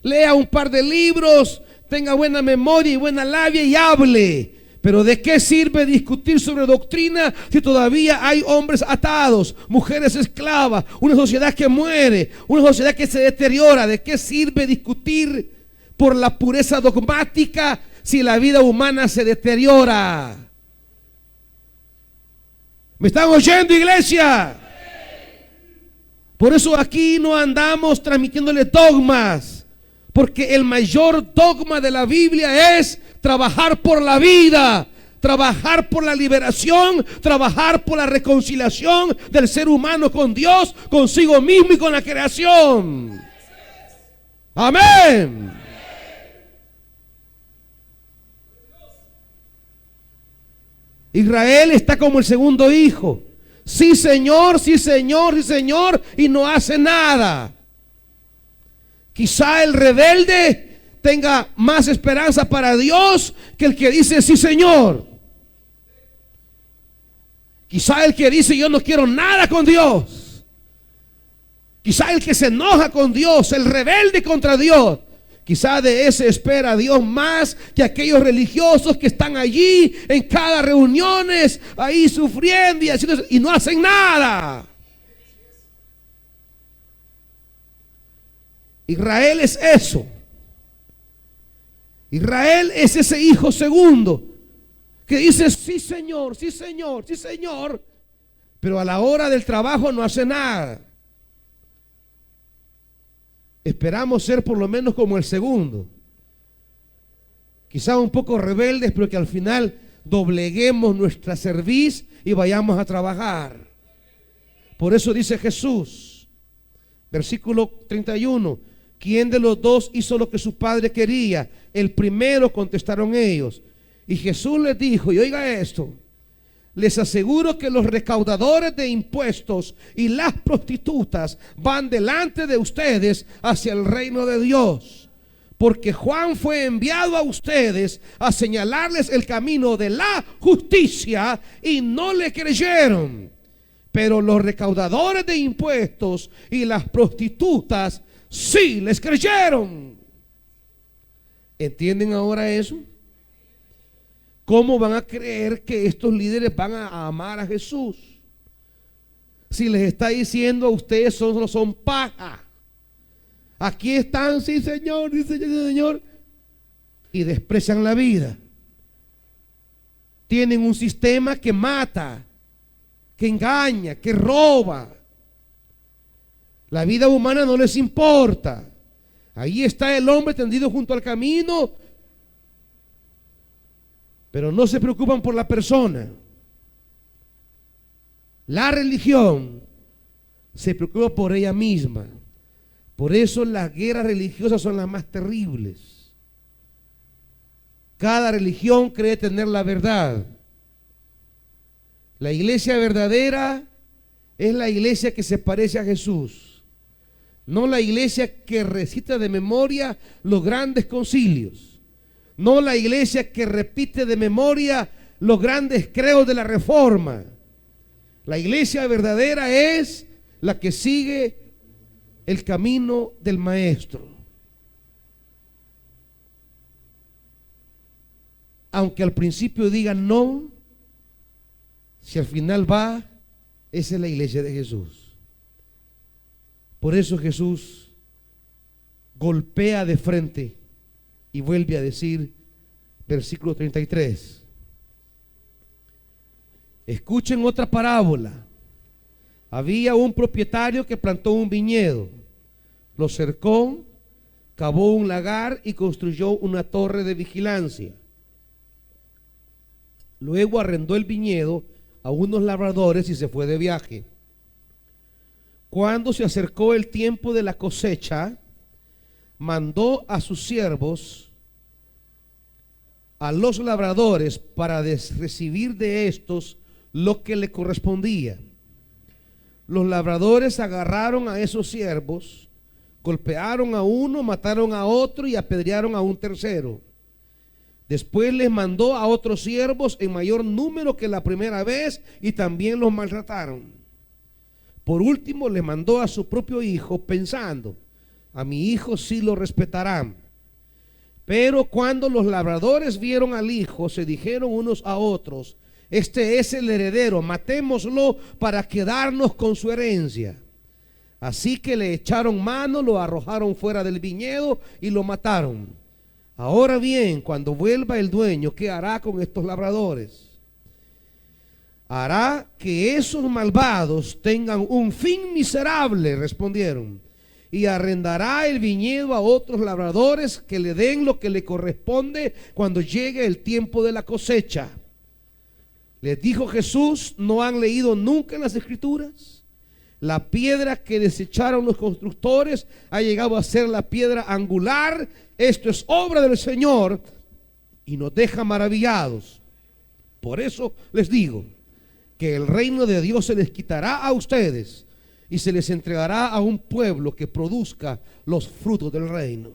Lea un par de libros, tenga buena memoria y buena labia y hable. Pero ¿de qué sirve discutir sobre doctrina si todavía hay hombres atados, mujeres esclavas, una sociedad que muere, una sociedad que se deteriora? ¿De qué sirve discutir por la pureza dogmática si la vida humana se deteriora? ¿Me están oyendo, iglesia? Por eso aquí no andamos transmitiéndole dogmas, porque el mayor dogma de la Biblia es trabajar por la vida, trabajar por la liberación, trabajar por la reconciliación del ser humano con Dios, consigo mismo y con la creación. Amén. Israel está como el segundo hijo. Sí, Señor, sí, Señor, sí, Señor, y no hace nada. Quizá el rebelde tenga más esperanza para Dios que el que dice sí, Señor. Quizá el que dice yo no quiero nada con Dios. Quizá el que se enoja con Dios, el rebelde contra Dios. Quizá de ese espera Dios más que aquellos religiosos que están allí en cada reuniones, ahí sufriendo y haciendo y no hacen nada. Israel es eso. Israel es ese hijo segundo que dice sí, Señor, sí, Señor, sí, Señor, pero a la hora del trabajo no hace nada. Esperamos ser por lo menos como el segundo, quizá un poco rebeldes, pero que al final dobleguemos nuestra cerviz y vayamos a trabajar. Por eso dice Jesús, versículo 31, ¿quién de los dos hizo lo que su padre quería? El primero, contestaron ellos. Y Jesús les dijo, y oiga esto, les aseguro que los recaudadores de impuestos y las prostitutas van delante de ustedes hacia el reino de Dios. Porque Juan fue enviado a ustedes a señalarles el camino de la justicia y no le creyeron. Pero los recaudadores de impuestos y las prostitutas sí les creyeron. ¿Entienden ahora eso? ¿Cómo van a creer que estos líderes van a amar a Jesús? Si les está diciendo ustedes son paja. Aquí están, sí Señor, sí Señor, y desprecian la vida. Tienen un sistema que mata, que engaña, que roba. La vida humana no les importa. Ahí está el hombre tendido junto al camino, pero no se preocupan por la persona. La religión se preocupa por ella misma. Por eso las guerras religiosas son las más terribles. Cada religión cree tener la verdad. La iglesia verdadera es la iglesia que se parece a Jesús, no la iglesia que recita de memoria los grandes concilios. No la iglesia que repite de memoria los grandes credos de la Reforma. La iglesia verdadera es la que sigue el camino del Maestro. Aunque al principio digan no, si al final va, esa es la iglesia de Jesús. Por eso Jesús golpea de frente y vuelve a decir, versículo 33. Escuchen otra parábola. Había un propietario que plantó un viñedo, lo cercó, cavó un lagar y construyó una torre de vigilancia. Luego arrendó el viñedo a unos labradores y se fue de viaje. Cuando se acercó el tiempo de la cosecha, mandó a sus siervos a los labradores para recibir de estos lo que le correspondía. Los labradores agarraron a esos siervos, golpearon a uno, mataron a otro y apedrearon a un tercero. Después les mandó a otros siervos en mayor número que la primera vez y también los maltrataron. Por último les mandó a su propio hijo, pensando: a mi hijo sí lo respetarán. Pero cuando los labradores vieron al hijo, se dijeron unos a otros: este es el heredero, matémoslo para quedarnos con su herencia. Así que le echaron mano, lo arrojaron fuera del viñedo y lo mataron. Ahora bien, cuando vuelva el dueño, ¿qué hará con estos labradores? Hará que esos malvados tengan un fin miserable, respondieron, y arrendará el viñedo a otros labradores que le den lo que le corresponde cuando llegue el tiempo de la cosecha. Les dijo Jesús: ¿no han leído nunca en las Escrituras? La piedra que desecharon los constructores ha llegado a ser la piedra angular. Esto es obra del Señor y nos deja maravillados. Por eso les digo que el reino de Dios se les quitará a ustedes y se les entregará a un pueblo que produzca los frutos del reino.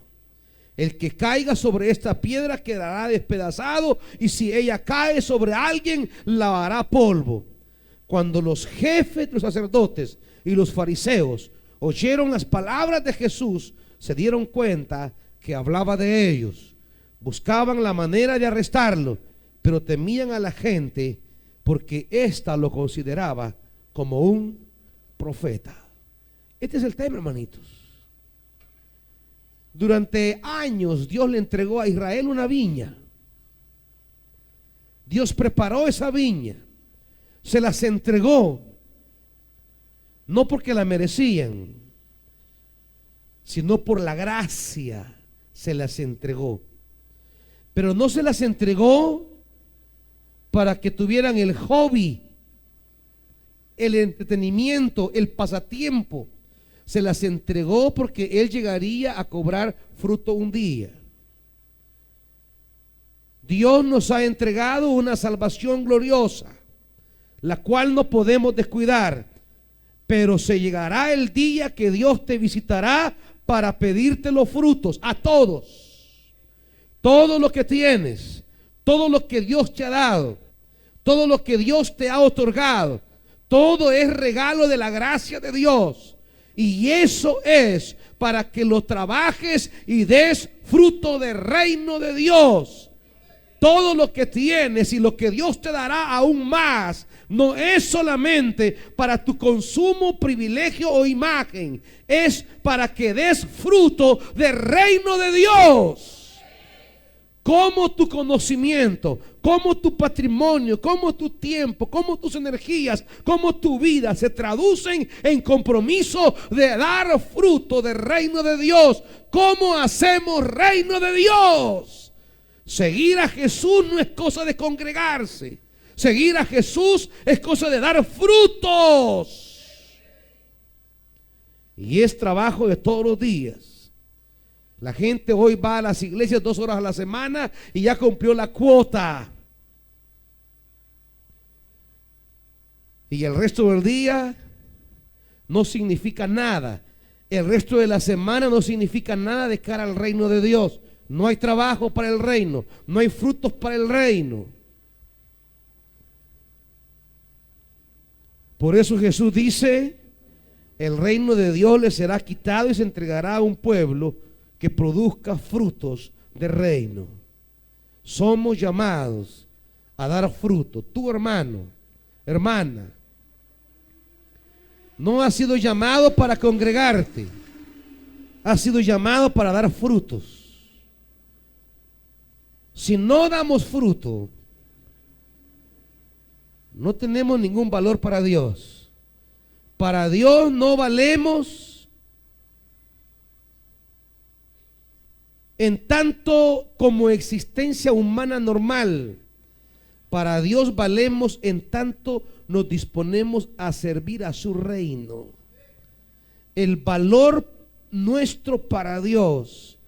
El que caiga sobre esta piedra quedará despedazado, y si ella cae sobre alguien, la hará polvo. Cuando los jefes de los sacerdotes y los fariseos oyeron las palabras de Jesús, se dieron cuenta que hablaba de ellos. Buscaban la manera de arrestarlo, pero temían a la gente porque ésta lo consideraba como un profeta. Este es el tema, hermanitos. Durante años Dios le entregó a Israel una viña. Dios preparó esa viña, se las entregó, no porque la merecían, sino por la gracia se las entregó. Pero no se las entregó para que tuvieran el hobby, el entretenimiento, el pasatiempo. Se las entregó porque Él llegaría a cobrar fruto un día. Dios nos ha entregado una salvación gloriosa, la cual no podemos descuidar. Pero se llegará el día que Dios te visitará para pedirte los frutos a todos. Todo lo que tienes, todo lo que Dios te ha dado, todo lo que Dios te ha otorgado, todo es regalo de la gracia de Dios. Y eso es para que lo trabajes y des fruto del reino de Dios. Todo lo que tienes y lo que Dios te dará aún más, no es solamente para tu consumo, privilegio o imagen. Es para que des fruto del reino de Dios. Como tu conocimiento, como tu patrimonio, como tu tiempo, como tus energías, como tu vida se traducen en compromiso de dar fruto del reino de Dios. ¿Cómo hacemos reino de Dios? Seguir a Jesús no es cosa de congregarse. Seguir a Jesús es cosa de dar frutos. Y es trabajo de todos los días. La gente hoy va a las iglesias 2 horas a la semana y ya cumplió la cuota. Y el resto del día no significa nada. El resto de la semana no significa nada de cara al reino de Dios. No hay trabajo para el reino, no hay frutos para el reino. Por eso Jesús dice: el reino de Dios le será quitado y se entregará a un pueblo que produzca frutos de reino. Somos llamados a dar fruto. Tu hermano, hermana, no has sido llamado para congregarte, has sido llamado para dar frutos. Si no damos fruto, no tenemos ningún valor para Dios. Para Dios no valemos en tanto como existencia humana normal. Para Dios valemos en tanto nos disponemos a servir a su reino. El valor nuestro para Dios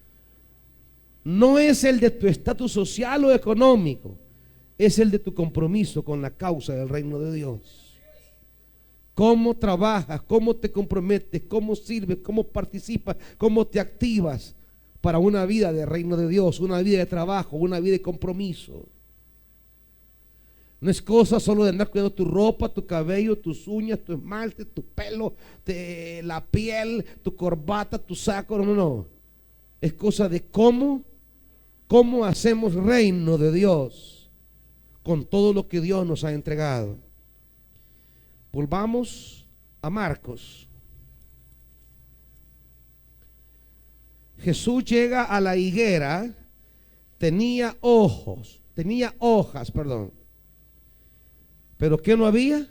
no es el de tu estatus social o económico, es el de tu compromiso con la causa del reino de Dios. Cómo trabajas, cómo te comprometes, cómo sirves, cómo participas, cómo te activas para una vida de reino de Dios, una vida de trabajo, una vida de compromiso. No es cosa solo de andar cuidando tu ropa, tu cabello, tus uñas, tu esmalte, tu pelo, la piel, tu corbata, tu saco. No, no. Es cosa de cómo hacemos reino de Dios con todo lo que Dios nos ha entregado. Volvamos a Marcos. Jesús llega a la higuera, tenía hojas, pero ¿qué no había?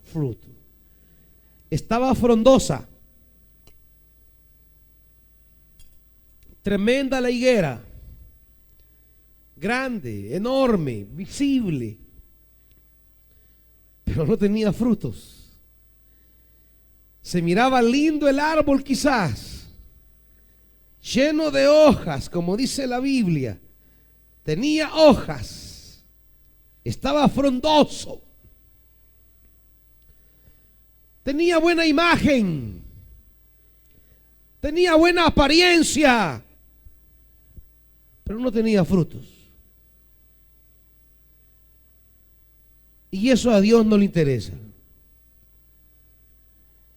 Fruto. Estaba frondosa, tremenda la higuera, grande, enorme, visible, pero no tenía frutos. Se miraba lindo el árbol quizás, lleno de hojas, como dice la Biblia. Tenía hojas, estaba frondoso, tenía buena imagen, tenía buena apariencia, pero no tenía frutos. Y eso a Dios no le interesa.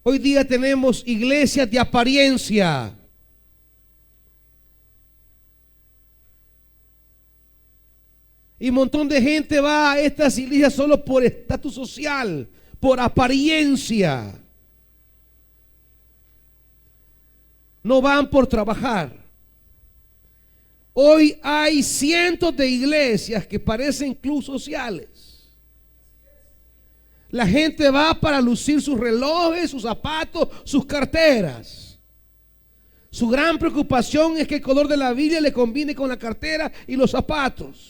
Hoy día tenemos iglesias de apariencia. Y un montón de gente va a estas iglesias solo por estatus social, por apariencia. No van por trabajar. Hoy hay cientos de iglesias que parecen clubes sociales. La gente va para lucir sus relojes, sus zapatos, sus carteras. Su gran preocupación es que el color de la Biblia le combine con la cartera y los zapatos.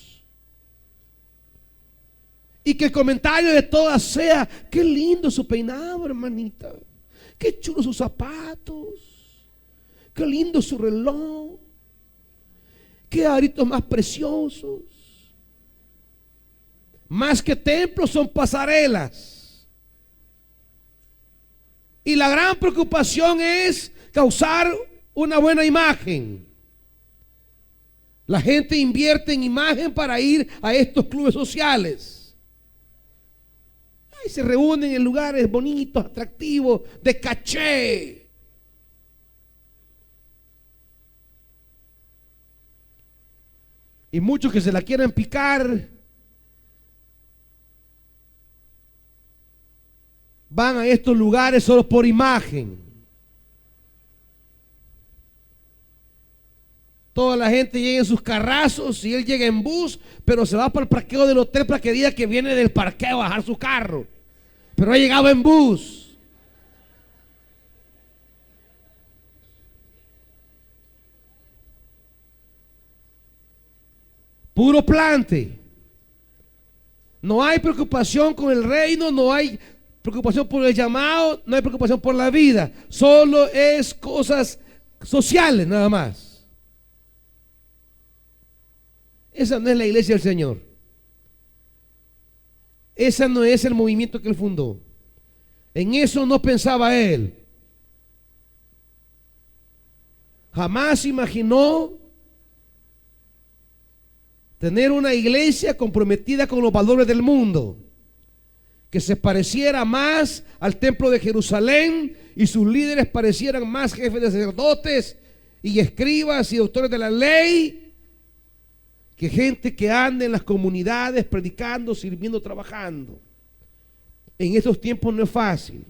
Y que el comentario de todas sea: qué lindo su peinado, hermanita. Qué chulo sus zapatos. Qué lindo su reloj. Qué aritos más preciosos. Más que templos son pasarelas. Y la gran preocupación es causar una buena imagen. La gente invierte en imagen para ir a estos clubes sociales. Y se reúnen en lugares bonitos, atractivos, de caché. Y muchos que se la quieren picar van a estos lugares solo por imagen. Toda la gente llega en sus carrazos y él llega en bus, pero se va para el parqueo del hotel para que diga que viene del parqueo a bajar su carro. Pero ha llegado en bus. Puro plante. No hay preocupación con el reino, no hay preocupación por el llamado, no hay preocupación por la vida. Solo es cosas sociales nada más. Esa no es la iglesia del Señor. Esa no es el movimiento que él fundó. En eso no pensaba él. Jamás imaginó tener una iglesia comprometida con los valores del mundo, que se pareciera más al templo de Jerusalén y sus líderes parecieran más jefes de sacerdotes y escribas y doctores de la ley que gente que anda en las comunidades predicando, sirviendo, trabajando. En estos tiempos no es fácil.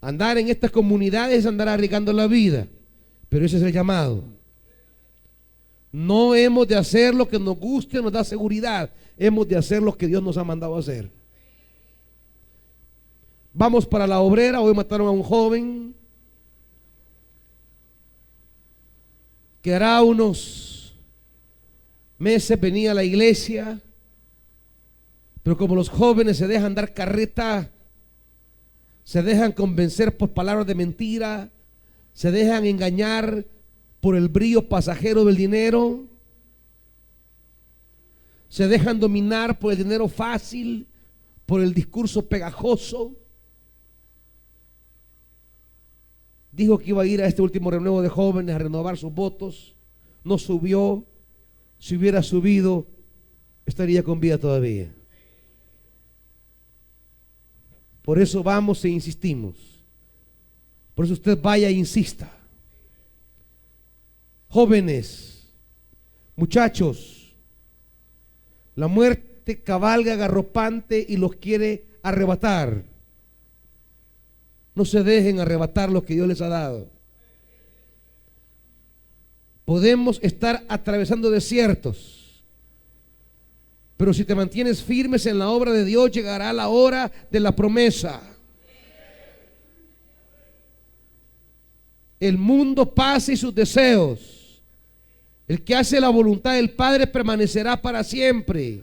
Andar en estas comunidades es andar arriesgando la vida, pero ese es el llamado. No hemos de hacer lo que nos guste, nos da seguridad. Hemos de hacer lo que Dios nos ha mandado a hacer. Vamos para la obrera. Hoy mataron a un joven que hará unos meses venía a la iglesia, pero como los jóvenes se dejan dar carreta, se dejan convencer por palabras de mentira, se dejan engañar por el brillo pasajero del dinero, se dejan dominar por el dinero fácil, por el discurso pegajoso. Dijo que iba a ir a este último renuevo de jóvenes a renovar sus votos. No subió. Si hubiera subido, estaría con vida todavía. Por eso vamos e insistimos. Por eso usted vaya e insista. Jóvenes, muchachos, la muerte cabalga galopante y los quiere arrebatar. No se dejen arrebatar lo que Dios les ha dado. Podemos estar atravesando desiertos, pero si te mantienes firmes en la obra de Dios, llegará la hora de la promesa. El mundo pasa y sus deseos. El que hace la voluntad del Padre permanecerá para siempre.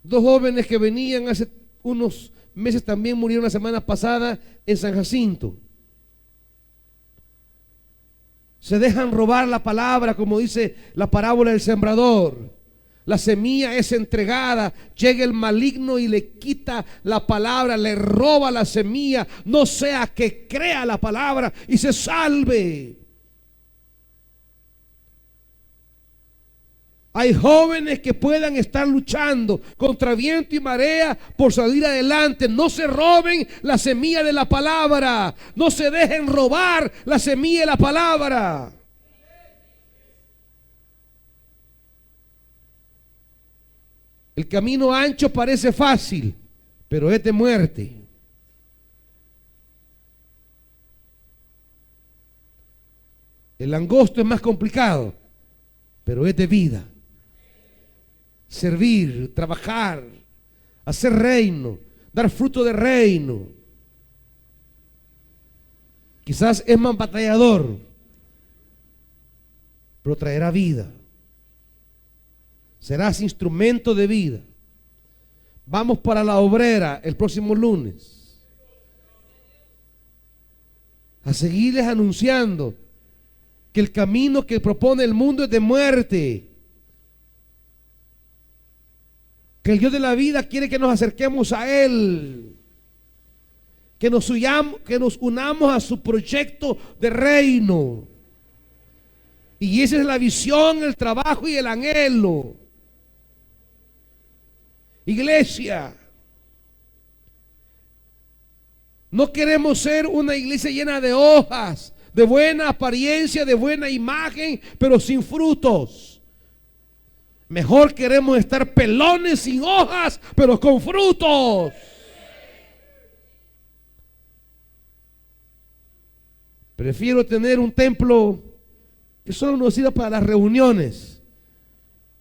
Dos jóvenes que venían hace unos meses también murieron la semana pasada en San Jacinto. Se dejan robar la palabra, como dice la parábola del sembrador. La semilla es entregada, llega el maligno y le quita la palabra, le roba la semilla, no sea que crea la palabra y se salve. Hay jóvenes que puedan estar luchando contra viento y marea por salir adelante. No se roben la semilla de la palabra. No se dejen robar la semilla de la palabra. El camino ancho parece fácil, pero es de muerte. El angosto es más complicado, pero es de vida. Servir, trabajar, hacer reino, dar fruto de reino. Quizás es más batallador, pero traerá vida. Serás instrumento de vida. Vamos para la obrera el próximo lunes a seguirles anunciando que el camino que propone el mundo es de muerte. Que el Dios de la vida quiere que nos acerquemos a Él, que nos unamos a su proyecto de reino. Y esa es la visión, el trabajo y el anhelo. Iglesia, no queremos ser una iglesia llena de hojas, de buena apariencia, de buena imagen, pero sin frutos. Mejor queremos estar pelones sin hojas, pero con frutos. Prefiero tener un templo que solo nos sirva para las reuniones.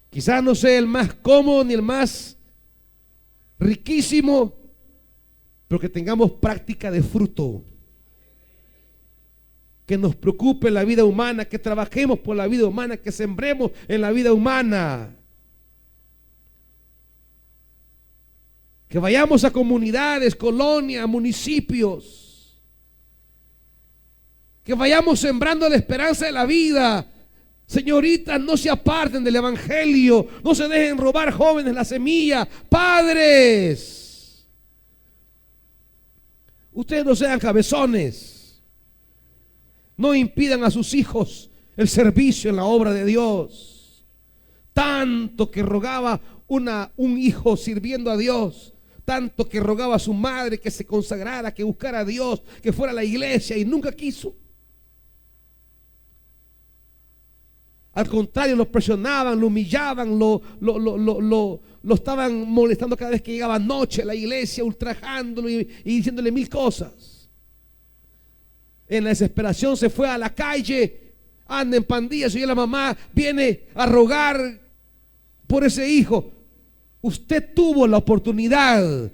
Quizás no sea el más cómodo ni el más riquísimo, pero que tengamos práctica de fruto. Que nos preocupe la vida humana, que trabajemos por la vida humana, que sembremos en la vida humana. Que vayamos a comunidades, colonias, municipios. Que vayamos sembrando la esperanza de la vida. Señoritas, no se aparten del evangelio, no se dejen robar jóvenes la semilla. Padres, ustedes no sean cabezones, no impidan a sus hijos el servicio en la obra de Dios. Tanto que rogaba un hijo sirviendo a Dios, tanto que rogaba a su madre que se consagrara, que buscara a Dios, que fuera a la iglesia, y nunca quiso. Al contrario, lo presionaban, lo humillaban, lo estaban molestando cada vez que llegaba noche a la iglesia, ultrajándolo y diciéndole mil cosas. En la desesperación se fue a la calle, anda en pandillas, y la mamá viene a rogar por ese hijo. Usted tuvo la oportunidad.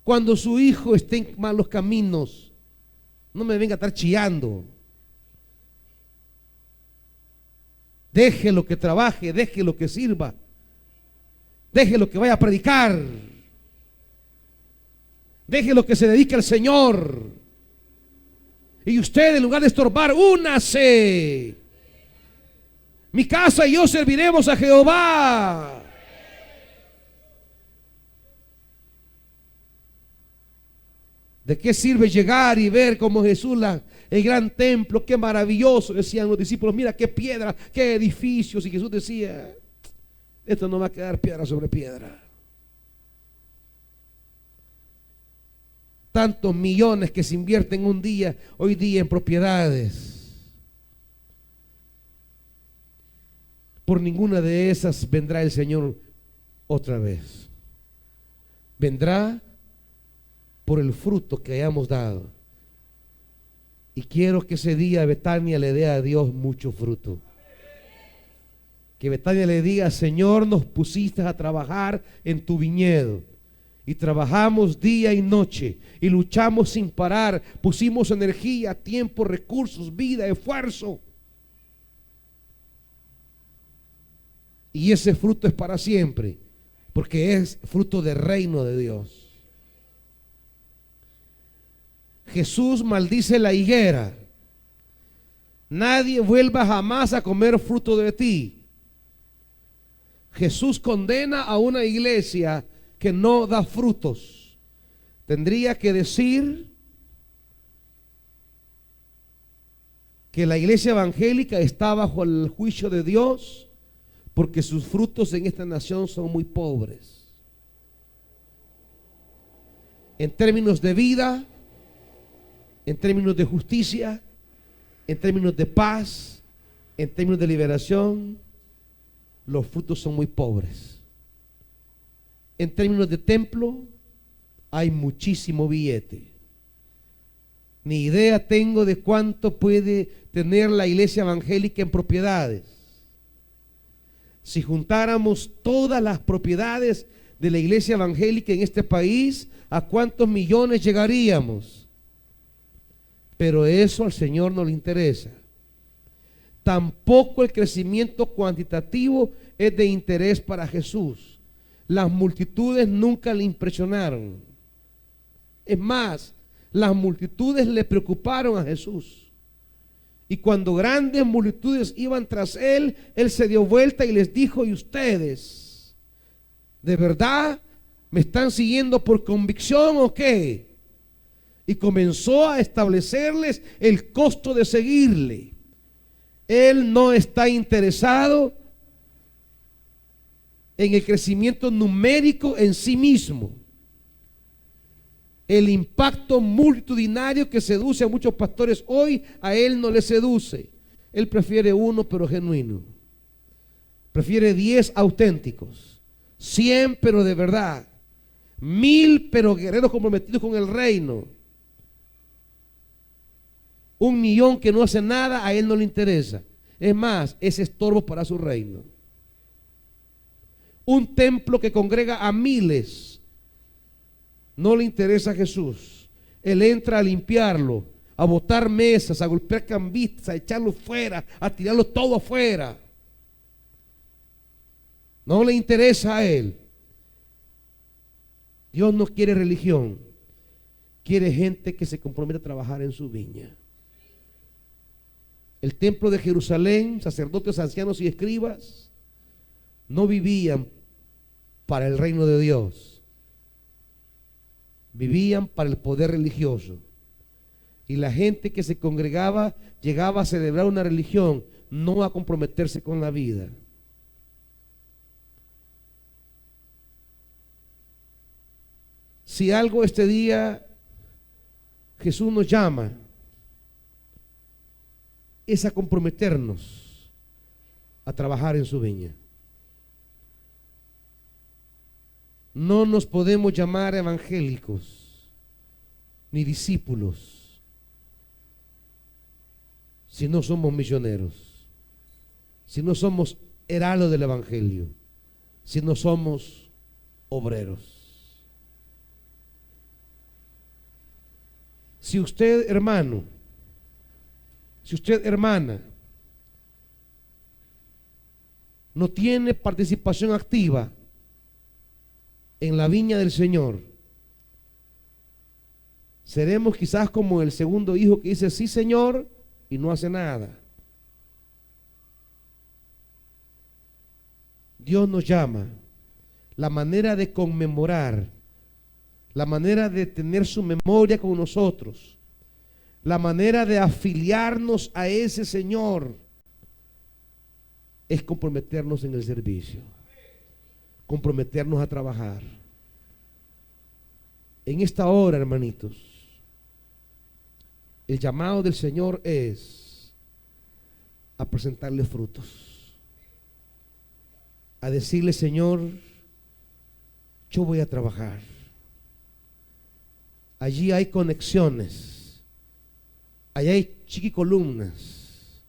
Cuando su hijo esté en malos caminos, No me venga a estar chillando. Déjelo que trabaje, déjelo que sirva, déjelo que vaya a predicar, déjelo que se dedique al Señor. Y usted, en lugar de estorbar, únase. Mi casa y yo serviremos a Jehová. ¿De qué sirve llegar y ver como Jesús el gran templo? Qué maravilloso, decían los discípulos. Mira qué piedra, qué edificios. Y Jesús decía: esto no va a quedar piedra sobre piedra. Tantos millones que se invierten hoy día en propiedades. Por ninguna de esas vendrá el Señor otra vez. Vendrá por el fruto que hayamos dado. Y quiero que ese día Betania le dé a Dios mucho fruto. Que Betania le diga: Señor, nos pusiste a trabajar en tu viñedo. Y trabajamos día y noche. Y luchamos sin parar. Pusimos energía, tiempo, recursos, vida, esfuerzo. Y ese fruto es para siempre. Porque es fruto del reino de Dios. Jesús maldice la higuera: nadie vuelva jamás a comer fruto de ti. Jesús condena a una iglesia que no da frutos. Tendría que decir que la iglesia evangélica está bajo el juicio de Dios, porque sus frutos en esta nación son muy pobres. En términos de vida, en términos de justicia, en términos de paz, en términos de liberación, los frutos son muy pobres. En términos de templo, hay muchísimo billete. Ni idea tengo de cuánto puede tener la iglesia evangélica en propiedades. Si juntáramos todas las propiedades de la iglesia evangélica en este país, ¿a cuántos millones llegaríamos? Pero eso al Señor no le interesa. Tampoco el crecimiento cuantitativo es de interés para Jesús. Las multitudes nunca le impresionaron. Es más, las multitudes le preocuparon a Jesús. Y cuando grandes multitudes iban tras él, él se dio vuelta y les dijo: ¿y ustedes de verdad me están siguiendo por convicción o qué? Y comenzó a establecerles el costo de seguirle. Él no está interesado en el crecimiento numérico en sí mismo. El impacto multitudinario que seduce a muchos pastores hoy, a él no le seduce. Él prefiere uno pero genuino. Prefiere 10 auténticos, 100 pero de verdad, 1000 pero guerreros comprometidos con el reino. 1,000,000 que no hace nada, a él no le interesa. Es más, es estorbo para su reino. Un templo que congrega a miles, no le interesa a Jesús. Él entra a limpiarlo, a botar mesas, a golpear cambistas, a echarlo fuera, a tirarlo todo afuera. No le interesa a él. Dios no quiere religión, quiere gente que se comprometa a trabajar en su viña. El templo de Jerusalén, sacerdotes, ancianos y escribas, no vivían para el reino de Dios, vivían para el poder religioso. Y la gente que se congregaba llegaba a celebrar una religión, no a comprometerse con la vida. Si algo este día Jesús nos llama, es a comprometernos a trabajar en su viña. No nos podemos llamar evangélicos ni discípulos si no somos misioneros, si no somos heraldos del evangelio, si no somos obreros. Si usted, hermano, si usted, hermana, no tiene participación activa en la viña del Señor, seremos quizás como el segundo hijo que dice sí, Señor, y no hace nada. Dios nos llama. La manera de conmemorar, la manera de tener su memoria con nosotros, la manera de afiliarnos a ese Señor es comprometernos en el servicio, comprometernos a trabajar. En esta hora, hermanitos, el llamado del Señor es a presentarle frutos, a decirle: Señor, yo voy a trabajar. Allí hay conexiones, allá hay chiquicolumnas,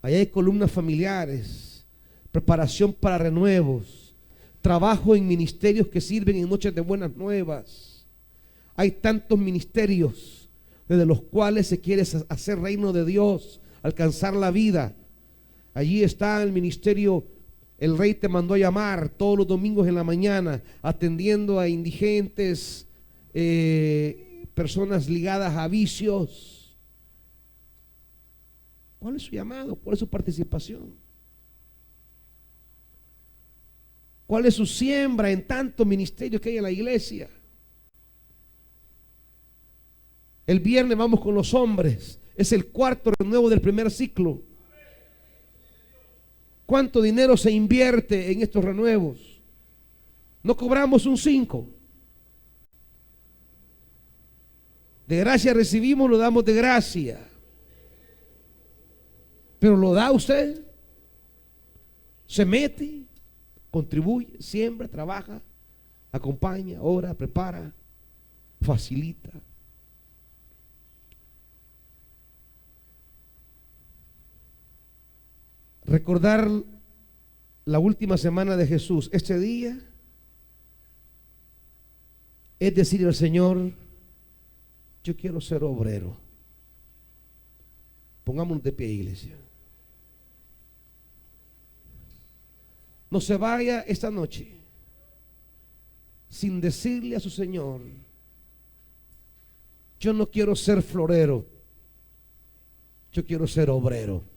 allá hay columnas familiares, preparación para renuevos, trabajo en ministerios que sirven en noches de buenas nuevas. Hay tantos ministerios desde los cuales se quiere hacer reino de Dios, alcanzar la vida. Allí está el ministerio El Rey Te Mandó a Llamar, todos los domingos en la mañana, atendiendo a indigentes, personas ligadas a vicios. ¿Cuál es su llamado? ¿Cuál es su participación? ¿Cuál es su siembra en tantos ministerios que hay en la iglesia? El viernes vamos con los hombres, es el cuarto renuevo del primer ciclo. ¿Cuánto dinero se invierte en estos renuevos? No cobramos un 5. De gracia recibimos, lo damos de gracia. Pero lo da usted. Se mete, contribuye, siembra, trabaja, acompaña, ora, prepara, facilita. Recordar la última semana de Jesús, este día, es decirle al Señor: yo quiero ser obrero. Pongámonos de pie, iglesia. No se vaya esta noche sin decirle a su Señor: yo no quiero ser florero, yo quiero ser obrero.